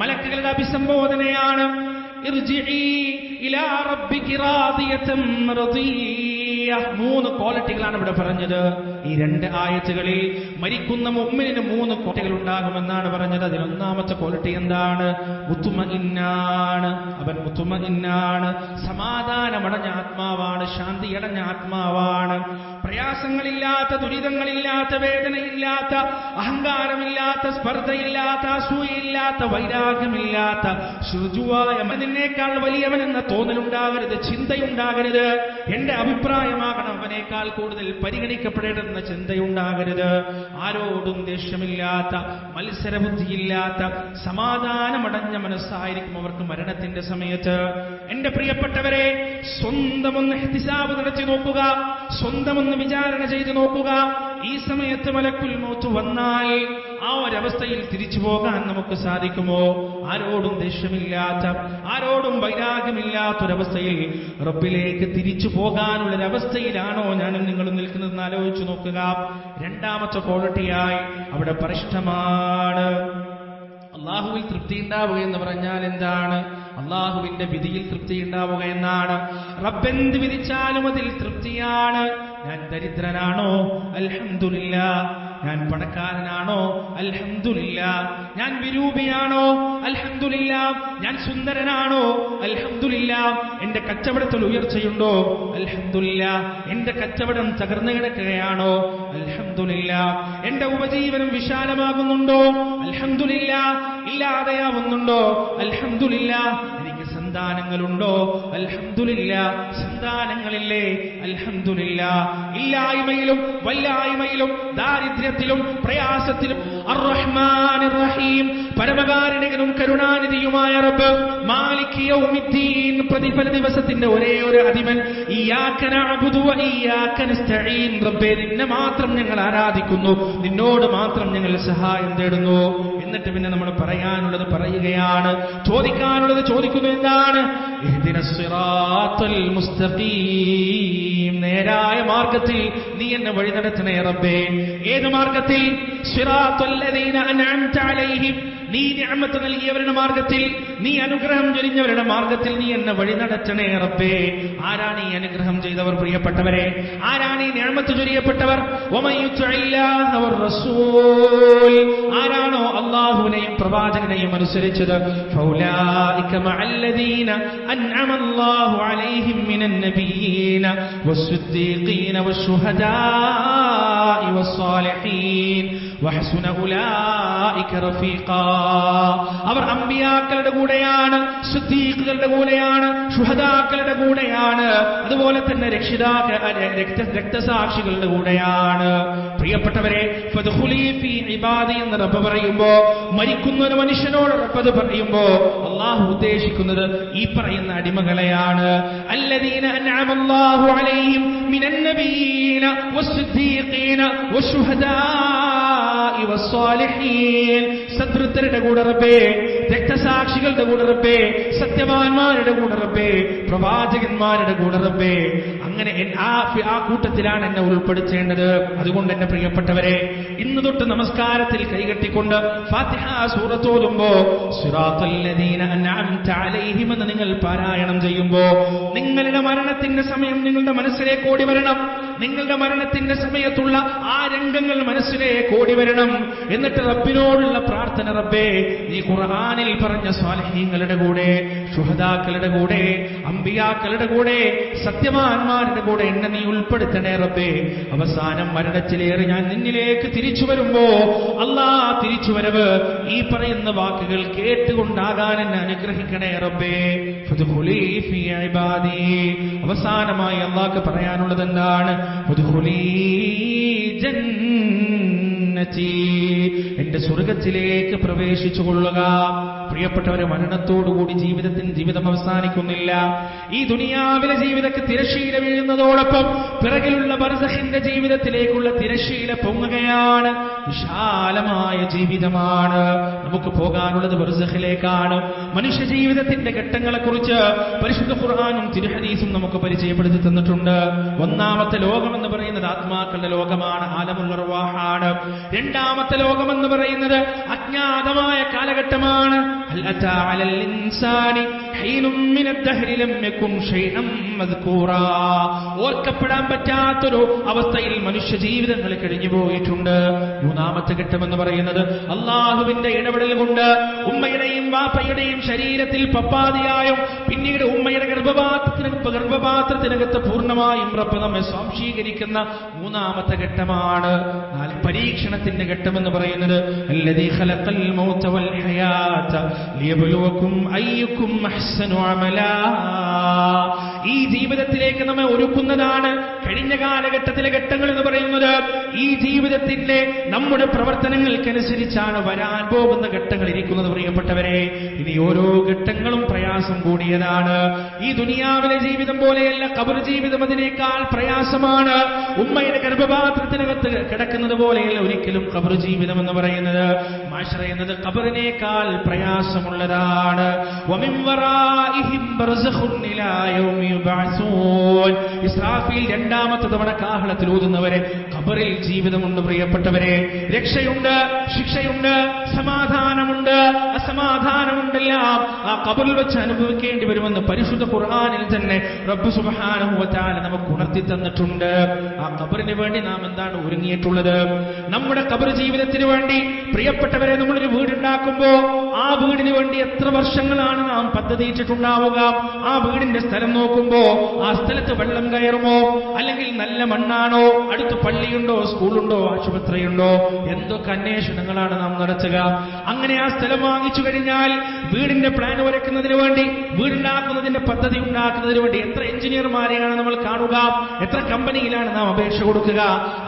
മലക്കുകളുടെ അഭിസംബോധനയാണ് ഇർജിഇ ഇലാ റബ്ബികി റാദിയതൻ മർദിയ. മൂന്ന് ക്വാളിറ്റികളാണ് ഇവിടെ പറഞ്ഞത്. ഈ രണ്ട് ആയത്തുകളിൽ മരിക്കുന്ന മുഅ്മിനിന് മൂന്ന് ക്വാളിറ്റികൾ ഉണ്ടാകുമെന്നാണ് പറഞ്ഞത്. അതിലൊന്നാമത്തെ ക്വാളിറ്റി എന്താണ്? മുത്മഇന്നാണ്. അവൻ മുത്മഇന്നാണ്, സമാധാനമടഞ്ഞ ആത്മാവാണ്, ശാന്തിയടഞ്ഞ ആത്മാവാണ്. പ്രയാസങ്ങളില്ലാത്ത, ദുരിതങ്ങളില്ലാത്ത, വേദനയില്ലാത്ത, അഹങ്കാരമില്ലാത്ത, സ്പർദ്ധയില്ലാത്ത, അസൂയയില്ലാത്ത, വൈരാഗ്യമില്ലാത്ത, ശുചുവായ നിന്നേക്കാൾ വലിയവനെന്ന തോന്നലുണ്ടാകരുത്, ചിന്തയുണ്ടാകരുത്. എന്റെ അഭിപ്രായമാകണം അവനേക്കാൾ കൂടുതൽ പരിഗണിക്കപ്പെടേണ്ടെന്ന ചിന്തയുണ്ടാകരുത്. ആരോടും ദേഷ്യമില്ലാത്ത, മത്സരബുദ്ധിയില്ലാത്ത, സമാധാനമടഞ്ഞ മനസ്സായിരിക്കും അവർക്ക് മരണത്തിന്റെ സമയത്ത്. എന്റെ പ്രിയപ്പെട്ടവരെ, സ്വന്തമൊന്ന് ഇഹ്തിസാബ് നടത്തി നോക്കുക, സ്വന്തമൊന്ന് വിചാരണ ചെയ്തു നോക്കുക. ഈ സമയത്ത് മലക്കുൽ മൗത്ത് വന്നാൽ ആ ഒരവസ്ഥയിൽ തിരിച്ചു പോകാൻ നമുക്ക് സാധിക്കുമോ? ആരോടും ദേഷ്യമില്ലാത്ത, ആരോടും വൈരാഗ്യമില്ലാത്തൊരവസ്ഥയിൽ റബ്ബിലേക്ക് തിരിച്ചു പോകാനുള്ളൊരവസ്ഥയിലാണോ ഞാനും നിങ്ങളും നിൽക്കുന്നതെന്ന് ആലോചിച്ചു നോക്കുക. രണ്ടാമത്തെ ക്വാളിറ്റിയായി അവിടെ പരിഷ്ടമാണ്. അള്ളാഹുവിൽ തൃപ്തി ഉണ്ടാവുക എന്ന് പറഞ്ഞാൽ എന്താണ്? അള്ളാഹുവിന്റെ വിധിയിൽ തൃപ്തി ഉണ്ടാവുക എന്നാണ്. റബ്ബെന്ത് വിധിച്ചാലും അതിൽ തൃപ്തിയാണ്. ഞാൻ ദരിദ്രനാണോ? അൽഹംദുലില്ലാഹ്. ഞാൻ പണക്കാരനാണോ? അൽഹംദുലില്ലാഹ്. ഞാൻ വിരൂപിയാണോ? അൽഹംദുലില്ലാഹ്. ഞാൻ സുന്ദരനാണോ? അൽഹംദുലില്ലാഹ്. എന്റെ കച്ചവടത്തിൽ ഉയർച്ചയുണ്ടോ? അൽഹംദുലില്ലാഹ്. എന്റെ കച്ചവടം തകർന്നു കിടക്കുകയാണോ? അൽഹംദുലില്ലാഹ്. എന്റെ ഉപജീവനം വിശാലമാകുന്നുണ്ടോ? അൽഹംദുലില്ലാഹ്. ഇല്ലാതെയാവുന്നുണ്ടോ? അൽഹംദുലില്ലാഹ്. എനിക്ക് സന്താനങ്ങളുണ്ടോ? അൽഹംദുലില്ലാഹ്. സന്താനങ്ങളില്ലേ? അൽഹംദുലില്ലാഹ്. ഇല്ലായ്മയിലും വല്ലായ്മയിലും ദാരിദ്ര്യത്തിലും പ്രയാസത്തിലും അർ-റഹ്മാനിർ റഹീം, പരമകാരുണികനും കരുണാനിധിയുമായ റബ്ബ്, മാലിക് യൗമിദ്ദീൻ, പ്രതിഫല ദിവസത്തിന്റെ ഒരേ ഒരു അധിപൻ. ഇയ്യാക നഅ്ബുദു വ ഇയ്യാക നസ്തഈൻ. റബ്ബേ, നിന്നെ മാത്രം ഞങ്ങൾ ആരാധിക്കുന്നു, നിന്നോട് മാത്രം ഞങ്ങൾ സഹായം തേടുന്നു. എന്നിട്ട് പിന്നെ നമ്മൾ പറയാനുള്ളത് പറയുകയാണ്, ചോദിക്കാനുള്ളത് ചോദിക്കുന്നു. എന്താണ്? ഇഹ്ദിനസ് സിറാത്തൽ മുസ്തഖീം, നേരായ മാർഗത്തിൽ നീ എന്നെ വഴി നടത്തണേ റബ്ബേ. ഏത് മാർഗത്തിൽ? സിറാത്തൽ ലദീന അൻഅംത അലൈഹിം, നീ നിഅമത്ത് നൽകിയവരുടെ മാർഗത്തിൽ, നീ അനുഗ്രഹം ചൊരിഞ്ഞവരുടെ മാർഗത്തിൽ നീ എന്നെ വഴി നടത്തണേ റബ്ബേ. ആരാണ് ഈ അനുഗ്രഹം ചെയ്തവർ? പ്രിയപ്പെട്ടവരെ, ആരാണ് ഈ നിഅമത്ത് ചൊരിയപ്പെട്ടവർ? വമൻ യുത്ഇല്ലാഹ വറസൂൽ, ആരാണോ അല്ലാഹുവിനെയും പ്രവാചകനെയും അനുസരിച്ചത്, ഫൗലായിക മഅല്ലദീന അൻഅമല്ലാഹു അലൈഹിം മിനൻ നബിയ്യീന വസ്സിദ്ദീഖീന വശുഹദാഇ വസ്സാലിഹീൻ വഹസുന ഉലൈക റഫീഖാ. അവർ അമ്പിയാക്കളുടെ കൂടെയാണ്, സിദ്ദീഖുകളുടെ കൂടെയാണ്, ശുഹദാക്കളുടെ കൂടെയാണ്, അതുപോലെ തന്നെ രക്തസാക്ഷികളുടെ കൂടെയാണ്. പ്രിയപ്പെട്ടവരെ, ഫദ്ഖുലി ഫീ ഇബാദി എന്ന് റബ്ബ് പറയുമ്പോ, മരിക്കുന്ന ഒരു മനുഷ്യനോട് റബ്ബ് അത് പറയുമ്പോ അല്ലാഹു ഉദ്ദേശിക്കുന്നത് ഈ പറയുന്ന അടിമകളെയാണ്. അല്ലദീന അൻഅമല്ലാഹു അലൈഹിം മിനൻ നബിയ്യീന വസ്സിദ്ദീഖീന വശുഹദാഇ വസ്സാലിഹീൻ. സദ്വൃത്തരുടെ കൂടെ റബ്ബേ, രക്തസാക്ഷികളുടെ കൂടെ റബ്ബേ, സത്യവാന്മാരുടെ കൂടെ റബ്ബേ, പ്രവാചകന്മാരുടെ കൂടെ റബ്ബേ. അങ്ങനെ ആ കൂട്ടത്തിലാണ് എന്നെ ഉൾപ്പെടുത്തേണ്ടത്. അതുകൊണ്ട് എന്നെ പ്രിയപ്പെട്ടവരെ, ഇന്ന് തൊട്ട് നമസ്കാരത്തിൽ കൈകെട്ടിക്കൊണ്ട് ഫാത്തിഹ സൂറത്ത് ഓതുമ്പോ സിറാത്തൽ ലദീന അൻഅംത അലൈഹിം എന്ന് നിങ്ങൾ പാരായണം ചെയ്യുമ്പോ നിങ്ങളുടെ മരണത്തിന്റെ സമയം നിങ്ങളുടെ മനസ്സിലേക്ക് ഓടി വരണം. നിങ്ങളുടെ മരണത്തിന്റെ സമയത്തുള്ള ആ രംഗങ്ങൾ മനസ്സിലേക്ക് ഓടി വരണം. എന്നിട്ട് റബ്ബിനോടുള്ള പ്രാർത്ഥന, റബ്ബേ, നീ ഖുർആനിൽ പറഞ്ഞ സ്വാലിഹീങ്ങളുടെ കൂടെ, ശുഹദാക്കളുടെ കൂടെ, അമ്പിയാക്കളുടെ കൂടെ, സത്യവാന്മാരുടെ കൂടെ എന്നെ നീ ഉൾപ്പെടുത്തണേ റബ്ബേ. അവസാനം മരണത്തിലേറി ഞാൻ നിന്നിലേക്ക് തിരിച്ചു വരുമ്പോ അല്ലാ, തിരിച്ചുവരവ് ഈ പറയുന്ന വാക്കുകൾ കേട്ടുകൊണ്ടാകാൻ എന്നെ അനുഗ്രഹിക്കണം അനുഗ്രഹിക്കണേ റബ്ബേ. ഫദ്ഖുലി ഫീ ഇബാദി. അവസാനമായി അല്ലാഹു പറയാനുള്ളത് എന്താണ്? ഫദ്ഖുലി ജന്നതി, എന്റെ സ്വർഗ്ഗത്തിലേക്ക് പ്രവേശിച്ചു കൊള്ളുക. പ്രിയപ്പെട്ടവരെ, മരണത്തോടുകൂടി ജീവിതം അവസാനിക്കുന്നില്ല. ഈ ദുനിയാവിലെ ജീവിതಕ್ಕೆ തിരശീല വീഴുന്നതോടൊപ്പം പിറകിലുള്ള ബർസഖിന്റെ ജീവിതത്തിലേക്കുള്ള തിരശീല പൊങ്ങുകയാണ്. വിശാലമായ ജീവിതമാണ് നമുക്ക് പോകാനുള്ളത്, ബർസഖിലേക്കാണ്. മനുഷ്യ ജീവിതത്തിന്റെ ഘട്ടങ്ങളെക്കുറിച്ച് പരിശുദ്ധ ഖുർആനും തിരുഹദീസും നമുക്ക് പരിചയപ്പെടുത്തി തന്നിട്ടുണ്ട്. ഒന്നാമത്തെ ലോകം എന്ന് പറയുന്നത് ആത്മാക്കളുടെ ലോകമാണ്, ആലമുൽ അർവാഹാണ്. രണ്ടാമത്തെ ലോകം എന്ന് പറയുന്നത് അജ്ഞാതമായ കാലഘട്ടമാണ്. ഹൽ അതാ അലൽ ഇൻസാനി ഹീനും മിനദ് ദഹ്രി ലം യകുൻ ഷൈഅൻ മദ്കൂറാ. ഓർക്കപ്പെടാൻ പറ്റാത്തൊരു അവസ്ഥയിൽ മനുഷ്യ ജീവിതങ്ങൾ കഴിഞ്ഞു പോയിട്ടുണ്ട്. മൂന്നാമത്തെ ഘട്ടം എന്ന് പറയുന്നത് അള്ളാഹുവിന്റെ ഇടപെടൽ കൊണ്ട് ഉമ്മയുടെയും വാപ്പയുടെയും ശരീരത്തിൽ പപ്പാതിയായും പിന്നീട് ഉമ്മയുടെ ഗർഭപാത്രത്തിനകത്ത് പൂർണ്ണമായും റബ്ബ് നമ്മെ സ്വാംശീകരിക്കുന്ന മൂന്നാമത്തെ ഘട്ടമാണ്. പരീക്ഷണത്തിന്റെ ഘട്ടം എന്ന് പറയുന്നത് അല്ലദീ ഖലഖൽ മൗത വൽ ഹയാത ലിയബ്ലുവകും അയ്യുകും അഹ്സനു അമലാ. ഈ ജീവിതത്തിലേക്ക് നമ്മെ ഒരുക്കുന്നതാണ് കഴിഞ്ഞ കാലഘട്ടത്തിലെ ഘട്ടങ്ങൾ എന്ന് പറയുന്നത്. ഈ ജീവിതത്തിന്റെ നമ്മുടെ പ്രവർത്തനങ്ങൾക്കനുസരിച്ചാണ് വരാൻ പോകുന്ന ഘട്ടങ്ങൾ ഇരിക്കുന്നത്. പ്രിയപ്പെട്ടവരെ, ഇനി ഓരോ ഘട്ടങ്ങളും പ്രയാസം കൂടിയതാണ്. ഈ ദുനിയാവിലെ ജീവിതം പോലെയല്ല ഖബർ ജീവിതം, അതിനേക്കാൾ പ്രയാസമാണ്. ഉമ്മയുടെ ഗർഭപാത്രത്തിനകത്ത് കിടക്കുന്നത് പോലെയല്ല ഒരിക്കലും ഖബർ ജീവിതം എന്ന് പറയുന്നത്. മാശറ എന്നത് ഖബറിനേക്കാൾ പ്രയാസമുള്ളതാണ്. വമിൻ വറാഇഹിം ബർസഖുൻ ഇലാ യൗമി യുബഅസൂൻ. ഇസ്രാഫീൽ രണ്ടാമത്തെ തവണ കാഹളത്തിൽ ഊതുന്നവരെ ഖബറിൽ ജീവിതമുണ്ട്. പ്രിയപ്പെട്ടവരെ, രക്ഷയുണ്ട്, ശിക്ഷയുണ്ട്, സമാധാനമുണ്ട്, അസമാധാനമുണ്ടെല്ലാം ആ ഖബറിൽ വെച്ച് അനുഭവിക്കേണ്ടി വരുമെന്ന് പരിശുദ്ധ ഖുർആനിൽ തന്നെ റബ്ബ് സുബ്ഹാനഹു വ തആല നമുക്ക് ഉണർത്തി തന്നിട്ടുണ്ട്. ആ ഖബറിന് വേണ്ടി നാം എന്താണ് ഒരുങ്ങിയിട്ടുള്ളത്? നമ്മുടെ ഖബർ ജീവിതത്തിന് വേണ്ടി പ്രിയപ്പെട്ടവരെ, നമ്മളൊരു വീടുണ്ടാക്കുമ്പോ ആ വീടിന് വേണ്ടി എത്ര വർഷങ്ങളാണ് നാം പദ്ധതിയിട്ടിട്ടുണ്ടാവുക? ആ വീടിന്റെ സ്ഥലം നോക്കുമ്പോ ആ സ്ഥലത്ത് വെള്ളം കയറുമോ, അല്ലെങ്കിൽ നല്ല മണ്ണാണോ, അടുത്ത് പള്ളിയുണ്ടോ, സ്കൂളുണ്ടോ, ആശുപത്രിയുണ്ടോ, എന്തൊക്കെ അന്വേഷണങ്ങളാണ് നാം നടത്തുക. അങ്ങനെ ആ സ്ഥലം വാങ്ങിച്ചു കഴിഞ്ഞാൽ വീടിന്റെ പ്ലാൻ വരയ്ക്കുന്നതിന് വേണ്ടി, വീടുണ്ടാക്കുന്നതിന്റെ പദ്ധതി ഉണ്ടാക്കുന്നതിന് വേണ്ടി എത്ര എഞ്ചിനീയർമാരെയാണ് നമ്മൾ കാണുക, എത്ര കമ്പനിയിലാണ് നാം അപേക്ഷ കൊടുക്കുക.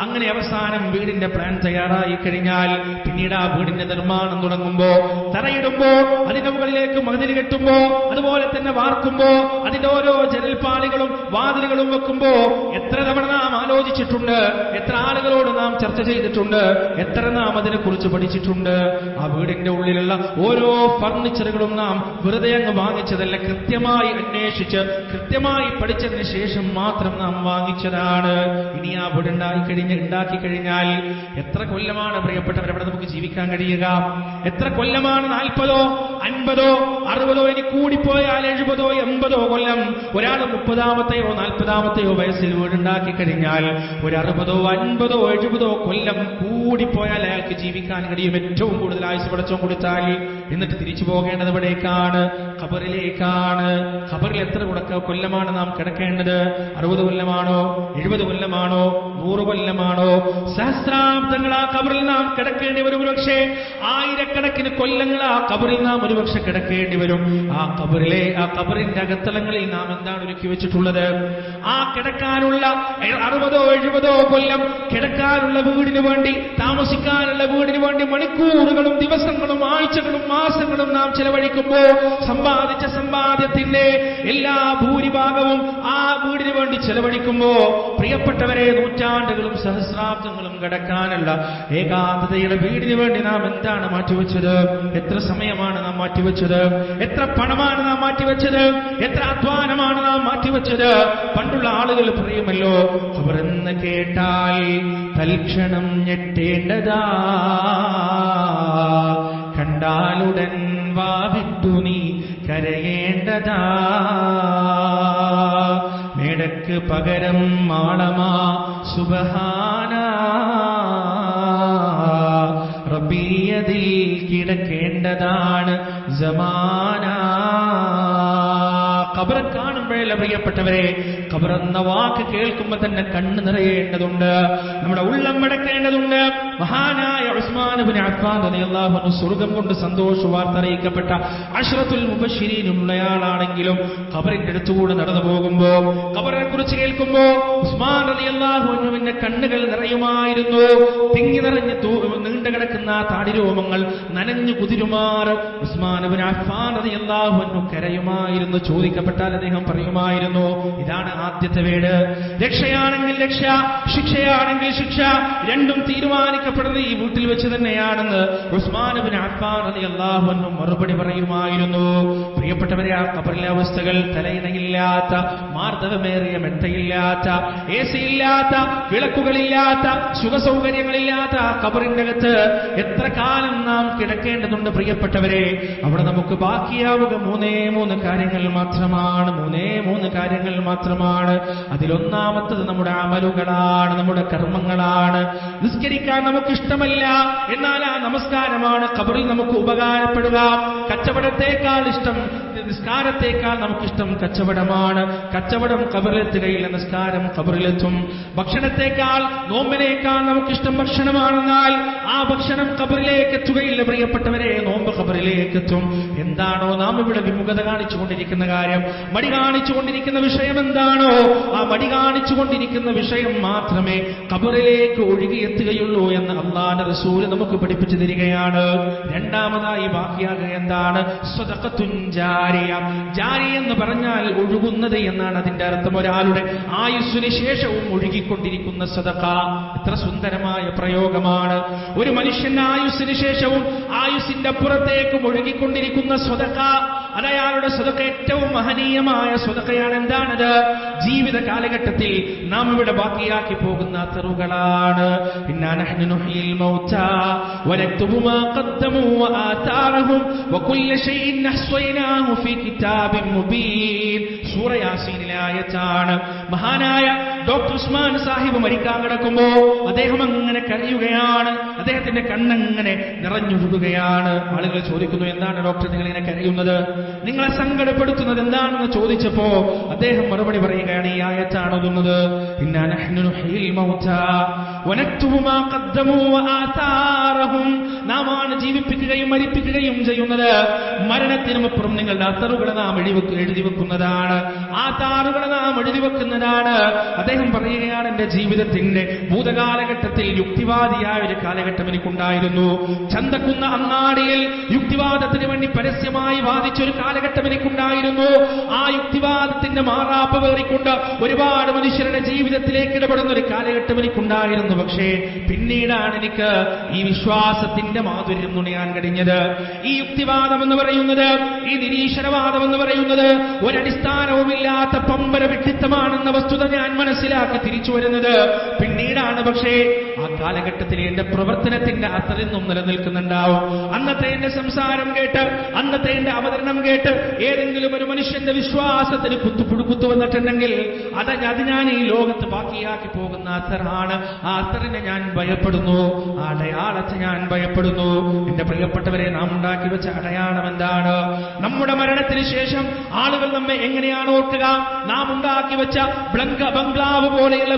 അങ്ങനെ അവസാനം വീടിന്റെ പ്ലാൻ തയ്യാറായി കഴിഞ്ഞാൽ പിന്നീട് ആ വീടിന്റെ നിർമ്മാണം തുടങ്ങുമ്പോ, തറയിടുമ്പോ, അതിന്റെ മുകളിലേക്ക് മതിൽ കെട്ടുമ്പോ, അതുപോലെ തന്നെ വാർക്കുമ്പോ, അതിന്റെ ഓരോ ജനൽപ്പാളികളും വാതിലുകളും വെക്കുമ്പോ എത്ര തവണ നാം ആലോചിച്ചിട്ടുണ്ട്, എത്ര ആളുകളോട് നാം ചർച്ച ചെയ്തിട്ടുണ്ട്, എത്ര നാം അതിനെക്കുറിച്ച് പഠിച്ചിട്ടുണ്ട്. ആ വീടിന്റെ ഉള്ളിലുള്ള ഓരോ ഫർണിച്ചറുകളും നാം വെറുതെ അങ്ങ് വാങ്ങിച്ചതല്ല, കൃത്യമായി അന്വേഷിച്ച് കൃത്യമായി പഠിച്ചതിന് ശേഷം മാത്രം നാം വാങ്ങിച്ചതാണ്. ഇനി ആ വീട് ഉണ്ടാക്കി കഴിഞ്ഞാൽ എത്ര കൊല്ലമാണ് പ്രിയപ്പെട്ടവർ അവിടെ നമുക്ക് ജീവിക്കാൻ കഴിയുക? എത്ര കൊല്ലമാണ്? 40, 50, 60, ഇനി കൂടിപ്പോയാൽ 70, 80 കൊല്ലം. ഒരാൾ 30-ാമത്തെയോ 40-ാമത്തെയോ വയസ്സിൽ വീടുണ്ടാക്കി കഴിഞ്ഞാൽ ഒരു 60, 50, 70 കൊല്ലം കൂടിപ്പോയാൽ അയാൾക്ക് ജീവിക്കാൻ കഴിയും. ഏറ്റവും കൂടുതൽ ആയുസ് പടച്ചോൻ കൊടുത്താൽ. എന്നിട്ട് തിരിച്ചു പോകേണ്ടത് എവിടേക്കാണ്? ഖബറിലേക്കാണ്. ഖബറിൽ എത്ര കൊല്ലമാണ് നാം കിടക്കേണ്ടത്? 60 കൊല്ലമാണോ, 70 കൊല്ലമാണോ, 100 കൊല്ലമാണോ? സഹസ്രാബ്ദങ്ങൾ ആ ഖബറിൽ നാം കിടക്കേണ്ടി വരും. ഒരുപക്ഷെ ആയിരക്കണക്കിന് കൊല്ലങ്ങൾ ആ ഖബറിൽ നാം ഒരുപക്ഷെ കിടക്കേണ്ടി വരും. ആ ഖബറിന്റെ അകത്തളങ്ങളിൽ നാം എന്താണ് ഒരുക്കി വെച്ചിട്ടുള്ളത്? ആ കിടക്കാനുള്ള 60, 70 കൊല്ലം കിടക്കാനുള്ള വീടിന് വേണ്ടി, താമസിക്കാനുള്ള വീടിന് വേണ്ടി മണിക്കൂറുകളും ദിവസങ്ങളും ആഴ്ചകളും മാസങ്ങളും നാം ചെലവഴിക്കുമ്പോ സമ്പാദിച്ച സമ്പാദ്യത്തിന്റെ എല്ലാ ഭൂരിഭാഗവും ആ വീടിന് വേണ്ടി ചെലവഴിക്കുമ്പോ പ്രിയപ്പെട്ടവരെ, നൂറ്റാണ്ടുകളും സഹസ്രാബ്ദങ്ങളും കിടക്കാനുള്ള ഏകാന്തതയുടെ വീടിന് വേണ്ടി നാം എന്താണ് മാറ്റിവെച്ചത്? എത്ര സമയമാണ് നാം മാറ്റിവെച്ചത്? എത്ര പണമാണ് നാം മാറ്റിവെച്ചത്? എത്ര അധ്വാനമാണ് നാം മാറ്റിവെച്ചത്? പണ്ടുള്ള ആളുകൾ പറയുമല്ലോ, ഖബറെന്ന് കേട്ടാൽ തൽക്ഷണം ഞെട്ടേണ്ടതാ, കണ്ടാലുടൻ വാവിട്ടു നീ കരയേണ്ടതാ, മേടക്ക് പകരം മാളമാ സുബ്ഹാന, റബ്ബിയതിൽ കിടക്കേണ്ടതാണ് സമാന. ഖബർ കാണുമ്പോഴല്ല പ്രിയപ്പെട്ടവരെ, ഖബർ എന്ന വാക്ക് കേൾക്കുമ്പോൾ തന്നെ കണ്ണ് നിറയേണ്ടതുണ്ട്, നമ്മുടെ ഉള്ളം മടക്കേണ്ടതുണ്ട്. മഹാനായ ഉസ്മാൻ ഇബ്നു അഫ്ഫാൻ റളിയല്ലാഹു അൻഹു സ്വർഗ്ഗം കൊണ്ട് സന്തോഷ വാർത്ത അറിയിക്കപ്പെട്ട അശ്റത്തുൽ മുബശ്ശിരീനുള്ളയാളാണെങ്കിലും ഖബറിന്റെ അടുത്തുകൂടെ നടന്നു പോകുമ്പോൾ ഖബറിനെ കുറിച്ച് കേൾക്കുമ്പോൾ ഉസ്മാൻ റളിയല്ലാഹു അൻഹുവിന്റെ കണ്ണുകൾ നിറയുമായിരുന്നു. തിങ്ങി നിറഞ്ഞ് നീണ്ടു കിടക്കുന്ന താടിരോമങ്ങൾ നനഞ്ഞു കുതിരുമാർ ഉസ്മാൻ ഇബ്നു അഫ്ഫാൻ റളിയല്ലാഹു അൻഹു കരയുമായിരുന്നു. ചോദിക്കപ്പെട്ടാൽ അദ്ദേഹം പറയുമായിരുന്നു, ഇതാണ് ആദ്യത്തെ വീട്. രക്ഷയാണെങ്കിൽ രക്ഷ, ശിക്ഷയാണെങ്കിൽ ശിക്ഷ, രണ്ടും തീരുമാനിക്കപ്പെടുന്നത് ഈ വീട്ടിൽ വെച്ച് തന്നെയാണെന്ന് ഉസ്മാൻ ഇബ്നു അഫ്ഫാൻ റളിയല്ലാഹു അൻഹു മറുപടി പറയുമായിരുന്നു. പ്രിയപ്പെട്ടവരെ, ആ ഖബറിലെ അവസ്ഥകൾ തലയിണയില്ലാത്ത, മാർദ്ദവമേറിയ മെത്തയില്ലാത്ത, AC ഇല്ലാത്ത, വിളക്കുകളില്ലാത്ത, സുഖസൗകര്യങ്ങളില്ലാത്ത ആ ഖബറിന്റെ അകത്ത് എത്ര കാലം നാം കിടക്കേണ്ടതുണ്ട് പ്രിയപ്പെട്ടവരെ? അവിടെ നമുക്ക് ബാക്കിയാവുക മൂന്നേ കാര്യങ്ങൾ മാത്രമാണ്. അതിലൊന്നാമത്തത് നമ്മുടെ അമലുകളാണ്, നമ്മുടെ കർമ്മങ്ങളാണ്. നിസ്കരിക്കാൻ നമുക്ക് ഇഷ്ടമല്ല, എന്നാൽ ആ നമസ്കാരമാണ് ഖബറിൽ നമുക്ക് ഉപകാരപ്പെടുക. കച്ചവടത്തേക്കാൾ ഇഷ്ടം നിസ്കാരത്തേക്കാൾ നമുക്കിഷ്ടം കച്ചവടമാണ്. കച്ചവടം ഖബറിലെത്തുകയില്ല, നിസ്കാരം ഖബറിലെത്തും. ഭക്ഷണത്തേക്കാൾ, നോമ്പിനേക്കാൾ നമുക്കിഷ്ടം ഭക്ഷണമാണെന്നാൽ ആ ഭക്ഷണം ഖബറിലേക്ക് എത്തുകയില്ല പ്രിയപ്പെട്ടവരെ, നോമ്പ് ഖബറിലേക്ക് എത്തും. എന്താണോ നാം ഇവിടെ വിമുഖത കാണിച്ചുകൊണ്ടിരിക്കുന്ന കാര്യം, മടി കാണിച്ചുകൊണ്ടിരിക്കുന്ന വിഷയം എന്താണോ, ആ മടി കാണിച്ചുകൊണ്ടിരിക്കുന്ന വിഷയം മാത്രമേ ഖബറിലേക്ക് ഒഴുകിയെത്തുകയുള്ളൂ എന്ന് അല്ലാഹുവിന്റെ റസൂൽ നമുക്ക് പഠിപ്പിച്ചു തരികയാണ്. രണ്ടാമതായി ബാക്കിയാകുക എന്താണ്? സദഖത്തുൻ ജാരിയ. ജാരി എന്ന് പറഞ്ഞാൽ ഒഴുകുന്നത് എന്നാണ് അതിന്റെ അർത്ഥം. ഒരാളുടെ ആയുസ്സിന് ശേഷവും ഒഴുകിക്കൊണ്ടിരിക്കുന്ന സദഖ. എത്ര സുന്ദരമായ പ്രയോഗമാണ്! ഒരു മനുഷ്യന്റെ ആയുസ്സിന് ശേഷവും ആയുസ്സിന്റെ അപ്പുറത്തേക്കും ഒഴുകിക്കൊണ്ടിരിക്കുന്ന സദഖ, അത് അയാളുടെ സദഖ ഏറ്റവും മഹനീയമായ സദഖയാണ്. എന്താണത്? ജീവിത കാലഘട്ടത്തിൽ നാം ഇവിടെ ബാക്കിയാക്കി പോകുന്ന അത്തറുകളാണ്. ഇന്നാ നഹ്നു നുഹ്യിൽ മൗതാ വനക്തുബു മാ ഖദ്ദമു വആതാറഹും വകുല്ല ശൈഇൻ അഹ്സൈനാഹു ഫീ കിതാബിൻ മുബീൻ. സൂറ യാസീനിലെ ആയത്താണ്. മഹാനായ ഡോക്ടർ ഉസ്മാൻ സാഹിബ് മരിക്കാൻ കിടക്കുമ്പോ അദ്ദേഹം അങ്ങനെ കരയുകയാണ്. അദ്ദേഹത്തിന്റെ കണ്ണങ്ങനെ നിറഞ്ഞൊഴുകുകയാണ്. ആളുകൾ ചോദിക്കുന്നു, എന്താണ് ഡോക്ടർ നിങ്ങൾ ഇങ്ങനെ കരയുന്നത്, നിങ്ങളെ സങ്കടപ്പെടുത്തുന്നത് എന്താണെന്ന് ചോദിച്ചപ്പോ അദ്ദേഹം മറുപടി പറയുകയാണ്, ഈ ആയത്താണ് ഓതുന്നത്. ഇന്നാ നഹ്നു നുഹ്യിൽ മൗതാ വനക്തുബു മാ ഖദ്ദമു വആതാറഹും. നാമാണ് ജീവിപ്പിക്കുകയും മരിപ്പിക്കുകയും ചെയ്യുന്നത്. മരണത്തിനുമപ്പുറം നിങ്ങളുടെ അത്തറുകളെ നാം എഴുതി വെക്കുന്നതാണ്, ആതാറുകളെ നാം എഴുതി വെക്കുന്നതാണ്. അദ്ദേഹം പറയുകയാണ്, എന്റെ ജീവിതത്തിന്റെ ഭൂതകാലഘട്ടത്തിൽ യുക്തിവാദിയായ ഒരു കാലഘട്ടം എനിക്കുണ്ടായിരുന്നു. ചന്തക്കുന്ന അങ്ങാടിയിൽ യുക്തിവാദത്തിന് വേണ്ടി പരസ്യമായി വാദിച്ചൊരു കാലഘട്ടം എനിക്കുണ്ടായിരുന്നു. ആ യുക്തിവാദത്തിന്റെ മാറാപ്പ് വേറിക്കൊണ്ട് ഒരുപാട് മനുഷ്യരുടെ ജീവിതത്തിലേക്ക് ഇടപെടുന്ന ഒരു കാലഘട്ടം എനിക്കുണ്ടായിരുന്നു. പക്ഷേ പിന്നീടാണ് എനിക്ക് ഈ വിശ്വാസത്തിന്റെ മാധുര്യം നുണയാൻ കഴിഞ്ഞത്. ഈ യുക്തിവാദം എന്ന് പറയുന്നത്, ഈ നിരീശ്വരവാദം എന്ന് പറയുന്നത് ഒരടിസ്ഥാനവുമില്ലാത്ത പമ്പര വിഡ്ഢിത്തമാണെന്ന വസ്തുത ഞാൻ മനസ്സിലാക്കി തിരിച്ചു വരുന്നത് പിന്നീടാണ്. പക്ഷേ ആ കാലഘട്ടത്തിൽ എന്റെ പ്രവർത്തനത്തിന്റെ അത്തരൊന്നും നിലനിൽക്കുന്നുണ്ടാവും. അന്നത്തെ എന്റെ സംസാരം കേട്ട്, അന്നത്തെ എന്റെ അവതരണം കേട്ട് ഏതെങ്കിലും ഒരു മനുഷ്യന്റെ വിശ്വാസത്തിന് കുത്തു വന്നിട്ടുണ്ടെങ്കിൽ അത് ഞാൻ ഈ ലോകത്ത് ബാക്കിയാക്കി പോകുന്ന അത്തറാണ്. ആ അത്തറിനെ ഞാൻ ഭയപ്പെടുന്നു, ആ അടയാളത്തെ ഞാൻ ഭയപ്പെടുന്നു. എന്റെ പ്രിയപ്പെട്ടവരെ, നാം ഉണ്ടാക്കി വെച്ച അടയാളം എന്താണ്? നമ്മുടെ മരണത്തിന് ശേഷം ആളുകൾ നമ്മെ എങ്ങനെയാണ് ഓർക്കുക? നാം ഉണ്ടാക്കി വെച്ച ബംഗ്ലാവ് പോലെയുള്ള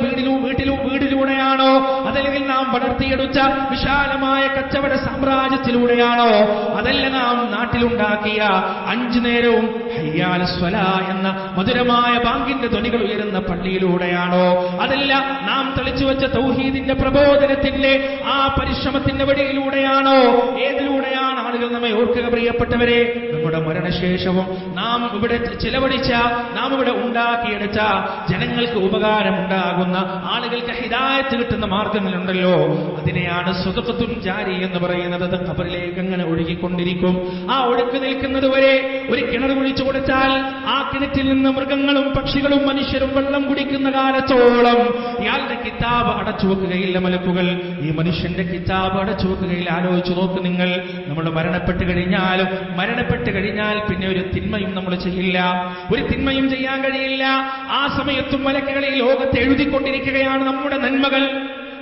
വീടിലൂടെയാണോ, അതല്ലെങ്കിൽ നാം വളർത്തിയെടുത്ത വിശാലമായ കച്ചവട സാമ്രാജ്യത്തിലൂടെയാണോ, അതല്ല നാം നാട്ടിലുണ്ടാക്കിയ 5 നേരവും ഹയ്യാൽ സ്വലാ എന്ന മധുരമായ ബാങ്കിന്റെ ധ്വനികൾ ഉയരുന്ന പള്ളിയിലൂടെയാണോ, അതല്ല നാം തെളിച്ചു വെച്ച തൗഹീദിന്റെ പ്രബോധനത്തിന്റെ ആ പരിശ്രമത്തിന്റെ വഴിയിലൂടെയാണോ? ഏതിലൂടെയാണ് ആളുകൾ നമ്മെ ഓർക്കുക പ്രിയപ്പെട്ടവരെ? നമ്മുടെ മരണശേഷവും നാം ഇവിടെ ചിലവഴിച്ച, നാം ഇവിടെ ഉണ്ടാക്കിയെടുത്ത, ജനങ്ങൾക്ക് ഉപകാരമുണ്ടാകുന്ന, ആളുകൾക്ക് ഹിദായത്ത് കിട്ടുന്ന മാർഗങ്ങളുണ്ടല്ലോ, അതിനെയാണ് സദഖത്തുൻ ജാരി എന്ന് പറയുന്നത്. അത് ഖബറിലേക്ക് അങ്ങനെ ഒഴുകിക്കൊണ്ടിരിക്കും. ആ ഒഴുക്ക് നിൽക്കുന്നത് വരെ ഒരു കിണർ കുഴിച്ചു കൊടുത്താൽ ആ കിണറ്റിൽ നിന്ന് മൃഗങ്ങളും പക്ഷികളും മനുഷ്യരും വെള്ളം കുടിക്കുന്ന കാലത്തോളം ഇയാളുടെ കിതാബ് അടച്ചു വെക്കുകയില്ല മലക്കുകൾ. ഈ മനുഷ്യന്റെ കിതാബ് അടച്ചു വെക്കുകയില്ല. ആലോചിച്ചു നോക്ക് നിങ്ങൾ, നമ്മൾ മരണപ്പെട്ട് കഴിഞ്ഞാൽ പിന്നെ ഒരു തിന്മയും നമ്മൾ ചെയ്യില്ല, ഒരു തിന്മയും ചെയ്യാൻ കഴിയില്ല. ആ സമയത്തും മലക്കുകൾ ഈ ലോകത്ത് എഴുതിക്കൊണ്ടിരിക്കുകയാണ് നമ്മുടെ നന്മകൾ.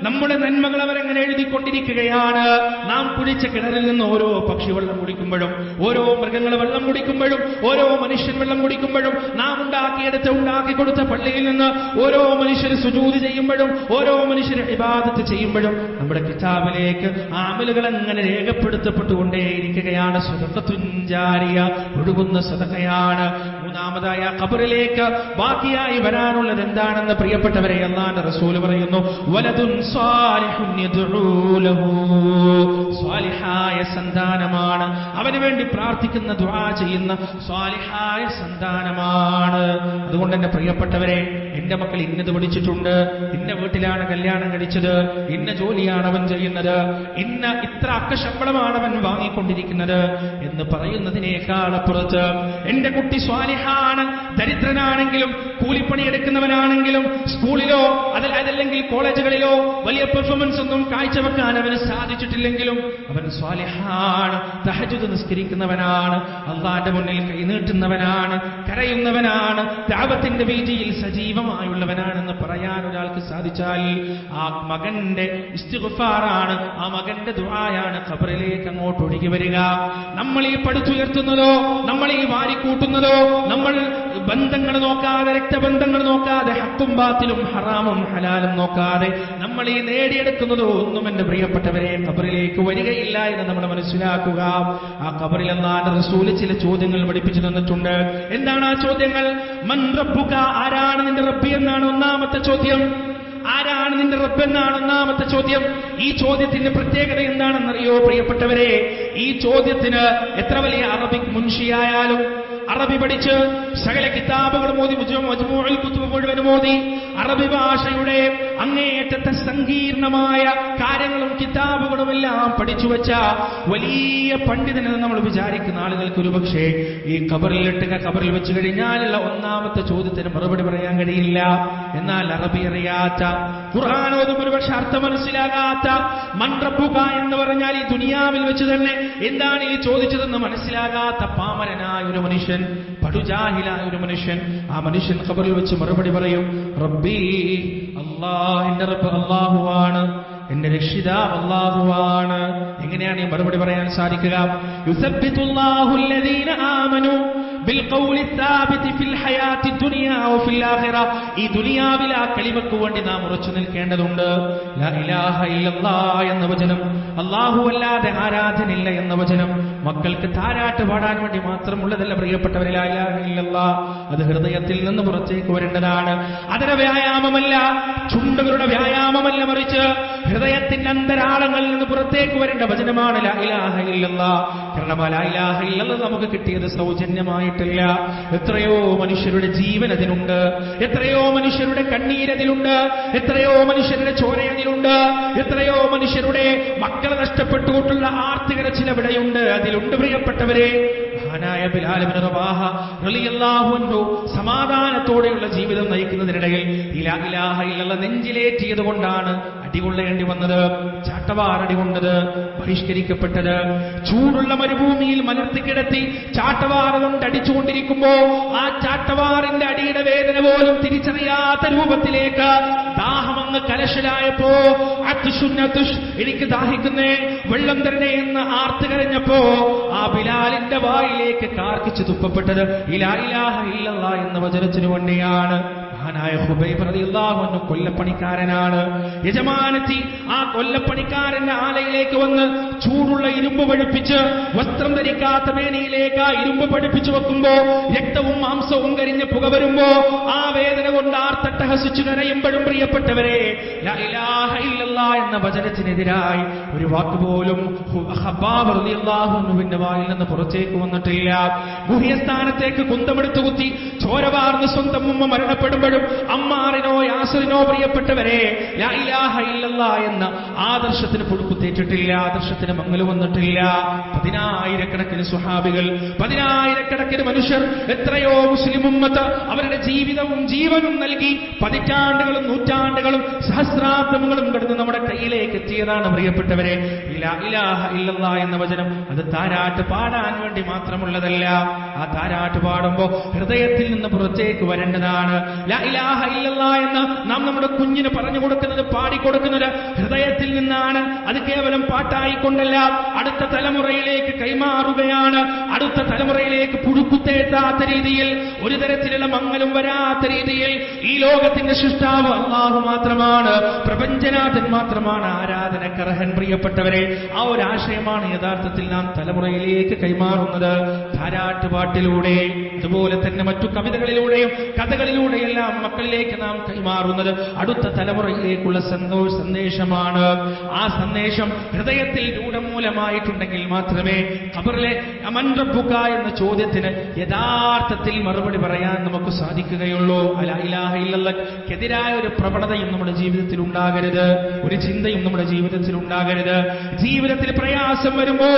നമ്മുടെ നന്മകൾ അവരങ്ങനെ എഴുതിക്കൊണ്ടിരിക്കുകയാണ്. നാം കുഴിച്ച കിണറിൽ നിന്ന് ഓരോ പക്ഷി വെള്ളം കുടിക്കുമ്പോഴും, ഓരോ മൃഗങ്ങൾ വെള്ളം കുടിക്കുമ്പോഴും, ഓരോ മനുഷ്യൻ വെള്ളം കുടിക്കുമ്പോഴും, നാം ഉണ്ടാക്കി കൊടുത്ത പള്ളിയിൽ നിന്ന് ഓരോ മനുഷ്യർ സുജൂദ് ചെയ്യുമ്പോഴും, ഓരോ മനുഷ്യർ ഇബാദത്ത് ചെയ്യുമ്പോഴും നമ്മുടെ കിതാബിലേക്ക് അമലുകൾ അങ്ങനെ രേഖപ്പെടുത്തപ്പെട്ടുകൊണ്ടേയിരിക്കുകയാണ്. സദഖത്തുൻ ജാരിയ, ഒഴുകുന്ന സദഖയാണ്. മൂന്നാമതായ ഖബറിലേക്ക് ബാക്കിയായി വരാനുള്ളത് എന്താണെന്ന് പ്രിയപ്പെട്ടവരെ അല്ലാഹുവിന്റെ റസൂൽ പറയുന്നു, വലദുൻ സാലിഹുൻ യദ്ഉ ലഹു. സ്വാലിഹായ സന്താനമാണ്, അവന് വേണ്ടി പ്രാർത്ഥിക്കുന്ന ദുആ ചെയ്യുന്ന സ്വാലിഹായ സന്താനമാണ്. അതുകൊണ്ട് എന്റെ പ്രിയപ്പെട്ടവരെ, എന്റെ മക്കൾ ഇന്നത് പഠിച്ചിട്ടുണ്ട്, ഇന്ന വീട്ടിലാണ് കല്യാണം കഴിച്ചത്, ഇന്ന ജോലിയാണ് അവൻ ചെയ്യുന്നത്, ഇന്ന ഇത്ര അക്കശമ്പളമാണ് അവൻ വാങ്ങിക്കൊണ്ടിരിക്കുന്നത് എന്ന് പറയുന്നതിനേക്കാൾ അപ്പുറത്ത് എന്റെ കുട്ടി സ്വാലിഹാണ്, ദരിദ്രനാണെങ്കിലും കൂലിപ്പണിയെടുക്കുന്നവനാണെങ്കിലും സ്കൂളിലോ അതല്ലെങ്കിൽ കോളേജുകളിലോ വലിയ പെർഫോമൻസ് ഒന്നും കാഴ്ചവെക്കാൻ അവന് സാധിച്ചിട്ടില്ലെങ്കിലും അവൻ സ്വാലിഹാണ്, തഹജ്ജുദ് നിസ്കരിക്കുന്നവനാണ്, അല്ലാഹുവിന്റെ മുന്നിൽ കൈനീട്ടുന്നവനാണ്, കരയുന്നവനാണ്, ദഅവത്തിന്റെ വീതിയിൽ സജീവമായുള്ളവനാണെന്ന് പറയാൻ ഒരാൾക്ക് സാധിച്ചാൽ ആ മകന്റെ ഇസ്തിഗ്ഫാറാണ്, ആ മകന്റെ ദുആയാണ് ഖബറിലേക്ക് അങ്ങോട്ട് ഒഴുകി വരിക. നമ്മൾ ഈ പടുത്തുയർത്തുന്നതോ, നമ്മൾ ഈ വാരിക്കൂട്ടുന്നതോ, നമ്മൾ ബന്ധങ്ങൾ നോക്കാതെ, രക്തബന്ധങ്ങൾ നോക്കാതെ, ഹക്കും ബാത്തിലും ഹറാമും ഹലാലും നോക്കാതെ നമ്മൾ ഈ നേടിയെടുക്കുന്നതോ ഒന്നും എന്റെ പ്രിയപ്പെട്ടവരെ ഖബറിലേക്ക് വരികയില്ല എന്ന് നമ്മൾ മനസ്സിലാക്കുക. ആ ഖബറിൽ അല്ലാഹുവിന്റെ റസൂൽ ചില ചോദ്യങ്ങൾ പഠിപ്പിച്ചു തന്നിട്ടുണ്ട്. എന്താണ് ആ ചോദ്യങ്ങൾ? മൻ റബ്ബുക, ആരാണ് നിന്റെ റബ്ബ് എന്നാണ് ഒന്നാമത്തെ ചോദ്യം. ആരാണ് നിന്റെ റബ്ബ് എന്നാണ് ഒന്നാമത്തെ ചോദ്യം. ഈ ചോദ്യത്തിന്റെ പ്രത്യേകത എന്താണെന്നറിയോ പ്രിയപ്പെട്ടവരെ? ഈ ചോദ്യത്തിന് എത്ര വലിയ അറബിക് മുൻഷിയായാലും, അറബി പഠിച്ച് സകല കിതാബുകളും ഓതി, മജ്മൂഉൽ കുതുബ് മുഴുവനും ഓതി, അറബി ഭാഷയുടെ അങ്ങേയറ്റത്തെ സങ്കീർണമായ കാര്യങ്ങളും കിതാബുകളും എല്ലാം പഠിച്ചു വെച്ച വലിയ പണ്ഡിതനെന്ന് നമ്മൾ വിചാരിക്കുന്ന ആളുകൾക്ക് ഒരുപക്ഷെ ഈ ഖബറിൽ വെച്ച് കഴിഞ്ഞാലുള്ള ഒന്നാമത്തെ ചോദ്യത്തിന് മറുപടി പറയാൻ കഴിയില്ല. എന്നാൽ അറബി അറിയാത്ത, ഖുർആൻ ഓതും ഒരുപക്ഷെ അർത്ഥം മനസ്സിലാകാത്ത, മൻ റബ്ബുക എന്ന് പറഞ്ഞാൽ ഈ ദുനിയാവിൽ വെച്ച് തന്നെ എന്താണ് ഈ ചോദിച്ചതെന്ന് മനസ്സിലാകാത്ത പാമരനായ ഒരു മനുഷ്യൻ, പടുജാഹിലായ ഒരു മനുഷ്യൻ, ആ മനുഷ്യൻ ഖബറിൽ വെച്ച് മറുപടി പറയും, റബ്ബി, എന്റെ റബ്ബ് അല്ലാഹുവാണ്, എന്റെ രക്ഷിതാവ് അല്ലാഹുവാണ്. എങ്ങനെയാണ് ഈ മറുപടി പറയാൻ സാധിക്കുക? യുസബ്ബിതുല്ലാഹു അല്ലദീന ആമനു ബിൽഖൗലി സാബിതി ഫിൽ ഹയാത്തി ദുനിയാ വഫിൽ ആഖിറ. ഈ ദുനിയാവിൽ ആ കലിമക്ക് വേണ്ടി നാം ഉറച്ചു നിൽക്കേണ്ടതുണ്ട്. ലാ ഇലാഹ ഇല്ലല്ലാഹ് എന്ന വചനം, അല്ലാഹു അല്ലാതെ ആരാധനയില്ല എന്ന വചനം മക്കൾക്ക് താരാട്ട് പാടാൻ വേണ്ടി മാത്രമുള്ളതല്ല പ്രിയപ്പെട്ടവരെ. ലാ ഇലാഹ ഇല്ലല്ലാഹ് അത് ഹൃദയത്തിൽ നിന്ന് പുറത്തേക്ക് വരേണ്ടതാണ്. അതര വ്യായാമമല്ല, ചുണ്ടുകളുടെ വ്യായാമമല്ല, മറിച്ച് ഹൃദയത്തിന്റെ അന്തരാളങ്ങളിൽ നിന്ന് പുറത്തേക്ക് വരേണ്ട വചനമാണ് ലാ ഇലാഹ ഇല്ലല്ലാഹ്. കാരണം ലാ ഇലാഹ ഇല്ലല്ലാഹ് നമുക്ക് കിട്ടിയത് സൗജന്യമായിട്ടില്ല. എത്രയോ മനുഷ്യരുടെ ജീവൻ അതിനുണ്ട്, എത്രയോ മനുഷ്യരുടെ കണ്ണീരതിലുണ്ട്, എത്രയോ മനുഷ്യരുടെ ചോര അതിലുണ്ട്, എത്രയോ മനുഷ്യരുടെ മക്കളെ നഷ്ടപ്പെട്ടുകൊണ്ടുള്ള ആർത്തികരച്ചിൽ എവിടെയുണ്ട്, അതിലുണ്ട് പ്രിയപ്പെട്ടവരെ. മഹാനായ ബിലാൽ ഇബ്നു റബാഹ റളിയല്ലാഹു അൻഹു സമാധാനത്തോടെയുള്ള ജീവിതം നയിക്കുന്നതിനിടയിൽ ലാ ഇലാഹ ഇല്ലല്ലാഹ് നെഞ്ചിലേറ്റിയത് കൊണ്ടാണ് അടികൊള്ളേണ്ടി വന്നത്, ചാട്ടവാറടി കൊണ്ടത്, ബഹിഷ്കരിക്കപ്പെട്ടത്. ചൂടുള്ള മരുഭൂമിയിൽ മലർത്തിക്കിടത്തി ചാട്ടവാറ കൊണ്ട് അടിച്ചുകൊണ്ടിരിക്കുമ്പോ ആ ചാട്ടവാറിന്റെ അടിയുടെ വേദന പോലും തിരിച്ചറിയാത്ത രൂപത്തിലേക്ക് ദാഹമങ്ങ് കലശലായപ്പോ എനിക്ക് ദാഹിക്കുന്നേ, വെള്ളം തരണേ എന്ന് ആർത്ത് കരഞ്ഞപ്പോ ആ ബിലാലിന്റെ വായിലേക്ക് കാർക്കിച്ചു തുപ്പപ്പെട്ടത് ലാ ഇലാഹ ഇല്ലല്ലാഹ് എന്ന വചനത്തിനു വേണ്ടിയാണ്. മഹാനായ ഖുബൈബ് റളിയല്ലാഹു അൻഹു കൊല്ലപ്പണിക്കാരനാണ്. യജമാനത്തി ആ കൊല്ലപ്പണിക്കാരന്റെ ആലയിലേക്ക് വന്ന് ചൂടുള്ള ഇരുമ്പ് പഠിപ്പിച്ച് വസ്ത്രം ധരിക്കാത്ത മേനിയിലേക്ക് ആ ഇരുമ്പ് പഠിപ്പിച്ചു വെക്കുമ്പോ രക്തവും മാംസവും കരിഞ്ഞ് പുക വരുമ്പോ ആ വേദന കൊണ്ട് ആർത്തട്ടഹസിച്ചു കരയുമ്പോഴും പ്രിയപ്പെട്ടവരെ ലാ ഇലാഹ ഇല്ലല്ലാഹ് എന്ന വചനത്തിനെതിരായി ഒരു വാക്കുപോലും ഖബ്ബാബ് റളിയല്ലാഹു അൻഹുവിന്റെ വായിൽ നിന്ന് പുറത്തേക്ക് വന്നിട്ടില്ല. ഗുഹ്യസ്ഥാനത്തേക്ക് കുന്തമെടുത്തു കുത്തി ചോര വാർന്ന് സ്വന്തം ഉമ്മ മരണപ്പെടുമ്പോഴും അമ്മാറിനോ യാസിറിനോ പ്രിയപ്പെട്ടവരെ ലാ ഇലാഹ ഇല്ലല്ലാഹ് എന്ന ആദർശത്തിന് പുഴുക്കുത്തേറ്റിട്ടില്ല, ആദർശത്തിന് മങ്ങല് വന്നിട്ടില്ല. പതിനായിരക്കണക്കിന് സ്വഹാബികൾ, പതിനായിരക്കണക്കിന് മനുഷ്യർ, എത്രയോ മുസ്ലിം ഉമ്മത്ത് അവരുടെ ജീവിതവും ജീവനും നൽകി പതിറ്റാണ്ടുകളും നൂറ്റാണ്ടുകളും സഹസ്രാബ്ദങ്ങളും കടന്ന് നമ്മുടെ കയ്യിലേക്ക് എത്തിയതാണ് പ്രിയപ്പെട്ടവരെ ലാ ഇലാഹ ഇല്ലല്ലാഹ് എന്ന വചനം. അത് താരാട്ട് പാടാൻ വേണ്ടി മാത്രമുള്ളതല്ല. ആ താരാട്ട് പാടുമ്പോ ഹൃദയത്തിൽ നിന്ന് പുറത്തേക്ക് വരേണ്ടതാണ്. ലാ ഇലാഹ ഇല്ലല്ലാഹ് എന്ന് നാം നമ്മുടെ കുഞ്ഞിന് പറഞ്ഞു കൊടുക്കുന്നത്, പാടിക്കൊടുക്കുന്നത് ഹൃദയത്തിൽ നിന്നാണ്. അത് കേവലം പാട്ടായിക്കൊണ്ടല്ല, അടുത്ത തലമുറയിലേക്ക് കൈമാറുകയാണ്. അടുത്ത തലമുറയിലേക്ക് പുഴുക്കുത്തേറ്റാത്ത രീതിയിൽ, ഒരു തരത്തിലുള്ള മങ്ങലും വരാത്ത രീതിയിൽ ഈ ലോകത്തിന്റെ സൃഷ്ടാവ് അല്ലാഹു മാത്രമാണ്, പ്രപഞ്ചനാഥൻ മാത്രമാണ്, ആരാധനക്കർഹൻ. പ്രിയപ്പെട്ടവരെ, ആ ഒരു ആശയമാണ് യഥാർത്ഥത്തിൽ നാം തലമുറയിലേക്ക് കൈമാറുന്നത്. താരാട്ടുപാട്ടിലൂടെ, അതുപോലെ തന്നെ മറ്റു കവിതകളിലൂടെയും കഥകളിലൂടെയെല്ലാം മക്കളിലേക്ക് നാം കൈമാറുന്നത് അടുത്ത തലമുറയിലേക്കുള്ള സന്ദേശമാണ്. ആ സന്ദേശം ഹൃദയത്തിൽ രൂഢമൂലമായിട്ടുണ്ടെങ്കിൽ മാത്രമേ ഖബറിലെ അമൻ റബ്ബുക എന്ന ചോദ്യത്തിന് യഥാർത്ഥത്തിൽ മറുപടി പറയാൻ നമുക്ക് സാധിക്കുകയുള്ളൂ. അലാ ഇലാഹ ഇല്ലല്ലാഹ്ക്കെതിരായ ഒരു പ്രവണതയും നമ്മുടെ ജീവിതത്തിൽ ഉണ്ടാകരുത്, ഒരു ചിന്തയും നമ്മുടെ ജീവിതത്തിൽ ഉണ്ടാകരുത്. ജീവിതത്തിൽ പ്രയാസം വരുമ്പോ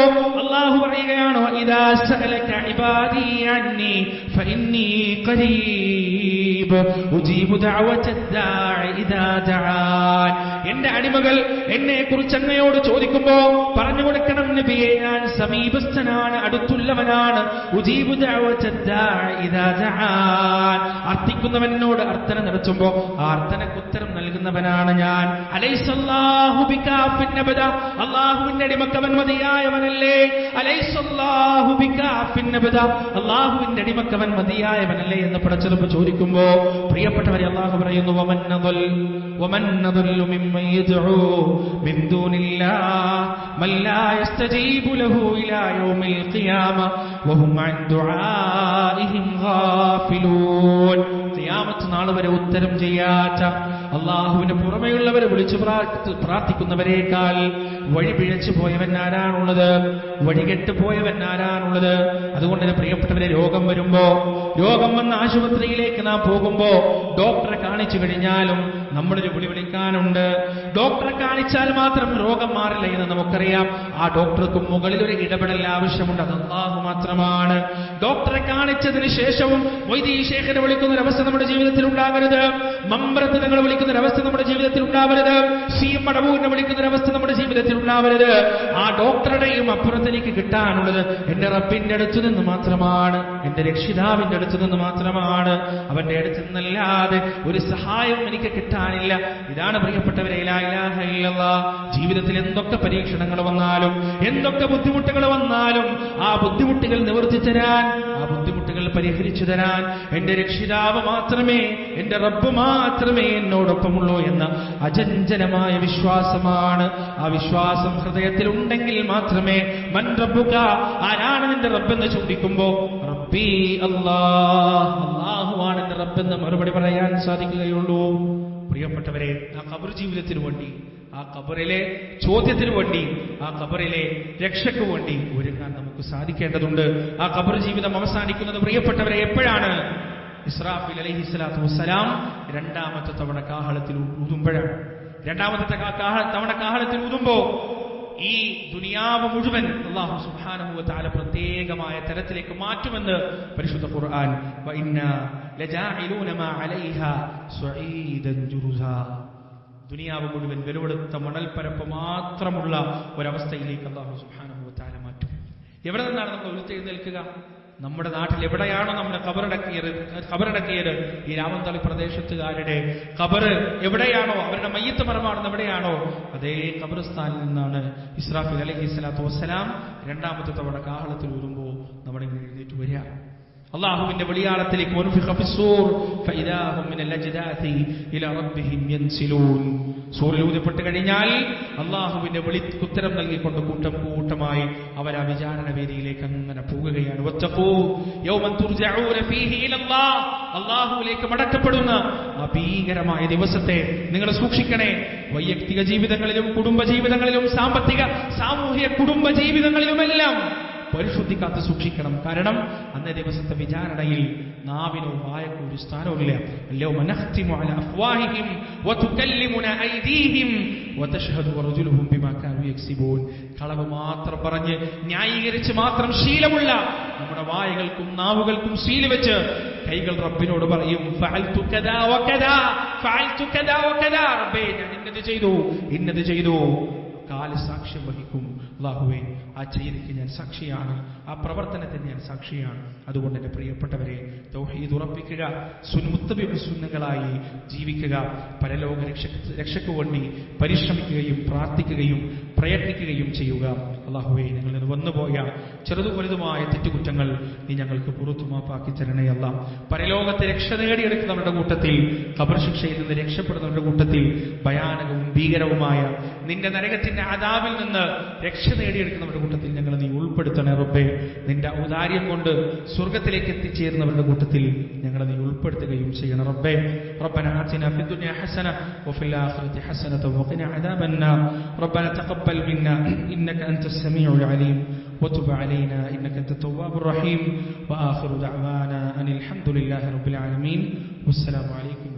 അല്ലാഹു പറയുകയാണോ, ഇദാ സഅലക ഇബാദി അന്നി ഫഇന്നി ഖരീബ് ഉജീബു ദഅവത ദാഇ ഇദാ ദഅാൻ. എന്റെ അടിമകൾ എന്നെ കുറിച്ച് അങ്ങയോട് ചോദിക്കുമ്പോ പറഞ്ഞു കൊടുക്കണം, നബിയെ, ഞാൻ സമീപസ്ഥനാണ്, അടുത്തുള്ളവനാണ്. ഉജീബു ദഅവത ദാഇ ഇദാ ദഅാൻ. അർത്ഥിക്കുന്നവനോട് അർത്ഥന നടത്തുമ്പോ ആ അർത്ഥനക്ക് ഉത്തരം നൽകുന്നവനാണ് ഞാൻ. അലൈസല്ലാഹു ബികാഫിൻ അബദ. അല്ലാഹുവിന്റെ അടിമക്കവൻ മതിയായവനല്ലേ? അലൈസല്ലാഹു ബികാഫിൻ അബദ. അല്ലാഹുവിന്റെ അടിമക്കവൻ മതിയായവനല്ലേ എന്ന് പടച്ചറബ് ചോദിക്കുമ്പോ, പ്രിയപ്പെട്ടവരെ, അല്ലാഹു പറയുന്നു, വമൻ നദല്ലു മിമ്മൻ യദ്ഉ മിൻ ദൂനില്ലാഹ് മൻ ലാ യസ്തജീബു ലഹു ഇലാ യൗമിൽ ഖിയാമ വഹും അൻ ദുആഇഹിം ഗാഫിലൂൻ. ഖിയാമത്ത് നാൾ വരെ ഉത്തരം ചെയ്യാത്ത, അല്ലാഹുവിന് പുറമെയുള്ളവരെ വിളിച്ചു പ്രാർത്ഥിക്കുന്നവരേക്കാൾ വഴി പിഴച്ചു പോയവൻ ആരാണുള്ളത്? വഴികെട്ട് പോയവൻ ആരാണുള്ളത്? അതുകൊണ്ട് തന്നെ പ്രിയപ്പെട്ടവരെ, രോഗം വരുമ്പോ, രോഗം വന്ന ആശുപത്രിയിലേക്ക് നാം പോകുമ്പോ ഡോക്ടറെ കാണിച്ചു കഴിഞ്ഞാലും നമ്മളൊരു വിളി വിളിക്കാനുണ്ട്. ഡോക്ടറെ കാണിച്ചാൽ മാത്രം രോഗം മാറില്ല എന്ന് നമുക്കറിയാം. ആ ഡോക്ടർക്ക് മുകളിൽ ഒരു ഇടപെടൽ ആവശ്യമുണ്ട്, അത് അല്ലാഹു മാത്രമാണ്. ഡോക്ടറെ കാണിച്ചതിന് ശേഷവും മൊയ്തീൻ ശൈഖിനെ വിളിക്കുന്ന ഒരു അവസ്ഥ നമ്മുടെ ജീവിതത്തിൽ ഉണ്ടാകരുത്. മമ്പ്രത്ത് തങ്ങളെ വിളിക്കുന്ന ഒരു അവസ്ഥ നമ്മുടെ ജീവിതത്തിൽ ഉണ്ടാവരുത്. സി മടവൂരിനെ വിളിക്കുന്ന ഒരു അവസ്ഥ നമ്മുടെ ജീവിതത്തിൽ ഉണ്ടാവരുത്. ആ ഡോക്ടറുടെയും അപ്പുറത്ത് എനിക്ക് കിട്ടാനുള്ളത് എന്റെ റബ്ബിന്റെ അടുത്തു നിന്ന് മാത്രമാണ്, എന്റെ രക്ഷിതാവിന്റെ അടുത്തു നിന്ന് മാത്രമാണ്. അവന്റെ അടുത്ത് നിന്നല്ലാതെ ഒരു സഹായവും എനിക്ക് കിട്ടാനില്ല. ഇതാണ് പ്രിയപ്പെട്ടവരെ ലാ ഇലാഹ ഇല്ലല്ലാഹ്. ജീവിതത്തിൽ എന്തൊക്കെ പരീക്ഷണങ്ങൾ വന്നാലും, എന്തൊക്കെ ബുദ്ധിമുട്ടുകൾ വന്നാലും, ആ ബുദ്ധിമുട്ടുകൾ നിവർത്തി തരാൻ, ആ ബുദ്ധിമുട്ടുകൾ പരിഹരിച്ചു തരാൻ എന്റെ രക്ഷിതാവ് മാത്രമേ, എന്റെ റബ്ബ് മാത്രമേ എന്നോടൊപ്പമുള്ളൂ എന്ന അചഞ്ചലമായ വിശ്വാസമാണ്. ആ വിശ്വാസം ഹൃദയത്തിൽ ഉണ്ടെങ്കിൽ മാത്രമേ മൻ റബ്ബുക, ആരാണ് നിന്റെ റബ്ബെന്ന് ചോദിക്കുമ്പോ റബ്ബി അല്ലാഹ്, അല്ലാഹുവാണ് എന്റെ റബ്ബെന്ന് മറുപടി പറയാൻ സാധിക്കുകയുള്ളൂ. പ്രിയപ്പെട്ടവരെ, ആ ഖബർ ജീവിതത്തിനു വേണ്ടി, ആ ഖബറിലെ ചോദ്യത്തിനു വേണ്ടി, ആ ഖബറിലെ രക്ഷയ്ക്ക് വേണ്ടി ഒരുങ്ങാൻ നമുക്ക് സാധിക്കേണ്ടതുണ്ട്. ആ ഖബർ ജീവിതം അവസാനിക്കുന്നത് പ്രിയപ്പെട്ടവരെ എപ്പോഴാണ്? ഇസ്രാഫീൽ അലൈഹിസ്സലാത്തു വസ്സലാം രണ്ടാമത്തെ തവണ കാഹളത്തിൽ ഊതുമ്പോഴാണ്. രണ്ടാമത്തെ തവണ കാഹളത്തിൽ ഊതുമ്പോ ഈ ദുനിയാവ് മുഴുവൻ അല്ലാഹു സുബ്ഹാനഹു വ തആല പ്രത്യേകമായ തരത്തിലേക്ക് മാറ്റുമെന്ന് പരിശുദ്ധ ഖുർആൻ. വഇന്നാ ലജാഇലൂന മാ അലൈഹാ സ്വഈദൻ ജുറുസാ. ദുനിയാവ് മുഴുവൻ വെലുവെടുത്ത മണൽപ്പരപ്പ് മാത്രമുള്ള ഒരവസ്ഥയിലേക്ക് അല്ലാഹു സുബ്ഹാനഹു വ തആല മാറ്റും. എവിടെ നിന്നാണ് നമ്മൾ ഉയർത്തെഴുന്നേൽക്കുക? നമ്മുടെ നാട്ടിൽ എവിടെയാണോ നമ്മുടെ ഖബറടക്കിയത്, ഈ രാമന്തളി പ്രദേശത്തുകാരുടെ ഖബർ എവിടെയാണോ, അവരുടെ മയ്യത്ത് മറമാണെന്ന് എവിടെയാണോ, അതേ ഖബർസ്ഥാനിൽ നിന്നാണ് ഇസ്രാഫീൽ അലൈഹിസ്സലാത്തു വസ്സലാം രണ്ടാമത്തെ തവണ കാഹളത്തിൽ ഊതുമ്പോൾ നമ്മുടെ എഴുന്നേറ്റ് വരിക. അല്ലാഹുവിന്റെ വെളിയാളത്തിലേക്ക് സൂര്യലൂതപ്പെട്ട് കഴിഞ്ഞാൽ അല്ലാഹുവിന്റെ വിളിക്കുത്തരം നൽകിക്കൊണ്ട് കൂട്ടം കൂട്ടമായി അവർ ആ വിചാരണ വേദിയിലേക്ക് അങ്ങനെ പോകുകയാണ്. അല്ലാഹുവിലേക്ക് മടക്കപ്പെടുന്ന ആ ഭീകരമായ ദിവസത്തെ നിങ്ങൾ സൂക്ഷിക്കണേ. വൈയക്തിക ജീവിതങ്ങളിലും കുടുംബ ജീവിതങ്ങളിലും സാമ്പത്തിക സാമൂഹിക കുടുംബ ജീവിതങ്ങളിലുമെല്ലാം പരിശുദ്ധി കാത്ത് സൂക്ഷിക്കണം. കാരണം അന്നേ ദിവസത്തെ വിചാരണയിൽ നാവിനോ വായക്കോ ഒരു സ്ഥാനവുമില്ല. അല്ലൗമ നഖ്തിമു അലാ അഫ്വാഹിഹിം വതുകല്ലിമുനാ ഐദീഹിം വതശ്ഹദു അർജുലുഹും ബിമാ കാനൂ യക്സിബൂൻ. കളവ് മാത്രം പറഞ്ഞ് ന്യായീകരിച്ച് മാത്രം ശീലമുള്ള നമ്മുടെ വായകൾക്കും നാവുകൾക്കും സീല് വെച്ച് കൈകൾ റബ്ബിനോട് പറയും, ഫഅൽതു കദാ വകദാ, ഫഅൽതു കദാ വകദാ, റബ്ബേ ഞാൻ ഇന്നത് ചെയ്തു, ഇന്നത് ചെയ്തു. കാല് സാക്ഷ്യം വഹിക്കും. അല്ലാഹുവേ, ആ ചെയ്തിക്ക് ഞാൻ സാക്ഷിയാണ്, ആ പ്രവർത്തനത്തിന് ഞാൻ സാക്ഷിയാണ്. അതുകൊണ്ട് എൻ്റെ പ്രിയപ്പെട്ടവരെ, തൗഹീദ് ഉറപ്പിക്കുക, സുന്നകളായി ജീവിക്കുക, പരലോക രക്ഷയ്ക്ക് വേണ്ടി പരിശ്രമിക്കുകയും പ്രാർത്ഥിക്കുകയും പ്രയത്നിക്കുകയും ചെയ്യുക. അല്ലാഹുവേ, ഞങ്ങളിൽ നിന്ന് വന്നുപോയ ചെറുതു വലുതുമായ തെറ്റുകുറ്റങ്ങൾ നീ ഞങ്ങൾക്ക് പുറത്തു മാപ്പാക്കി തരണേ അല്ലാ. പരലോകത്തെ രക്ഷ നേടിയെടുക്കുന്നവരുടെ കൂട്ടത്തിൽ, ഖബർ ശിക്ഷയിൽ നിന്ന് രക്ഷപ്പെടുന്നവരുടെ കൂട്ടത്തിൽ, ഭയാനകവും ഭീകരവുമായ നിന്റെ നരകത്തിന്റെ അദാബിൽ നിന്ന് രക്ഷ നേടിയെടുക്കുന്നവരുടെ കൂട്ടത്തിൽ ഞങ്ങൾ നീ ഉൾപ്പെടുത്തണേ റബ്ബേ. നിന്റെ ഔദാര്യം കൊണ്ട് സ്വർഗത്തിലേക്ക് എത്തിച്ചേരുന്നവരുടെ കൂട്ടത്തിൽ ഞങ്ങൾ നീ ഉൾപ്പെടുത്തുകയും ചെയ്യണം റബ്ബേ. റബ്ബനാ ആതിനാ ഫിദ്ദുനിയാ ഹസന വഫിൽ ആഖിറതി ഹസനത വഖിനാ അദാബന്നാർ. റബ്ബനാ തഖബ്ബൽ മിന്നാ ഇന്നക അൻതസ് സമീഉൽ അലീം وتب علينا إنك أنت التواب الرحيم وآخر دعوانا أن الحمد لله رب العالمين والسلام عليكم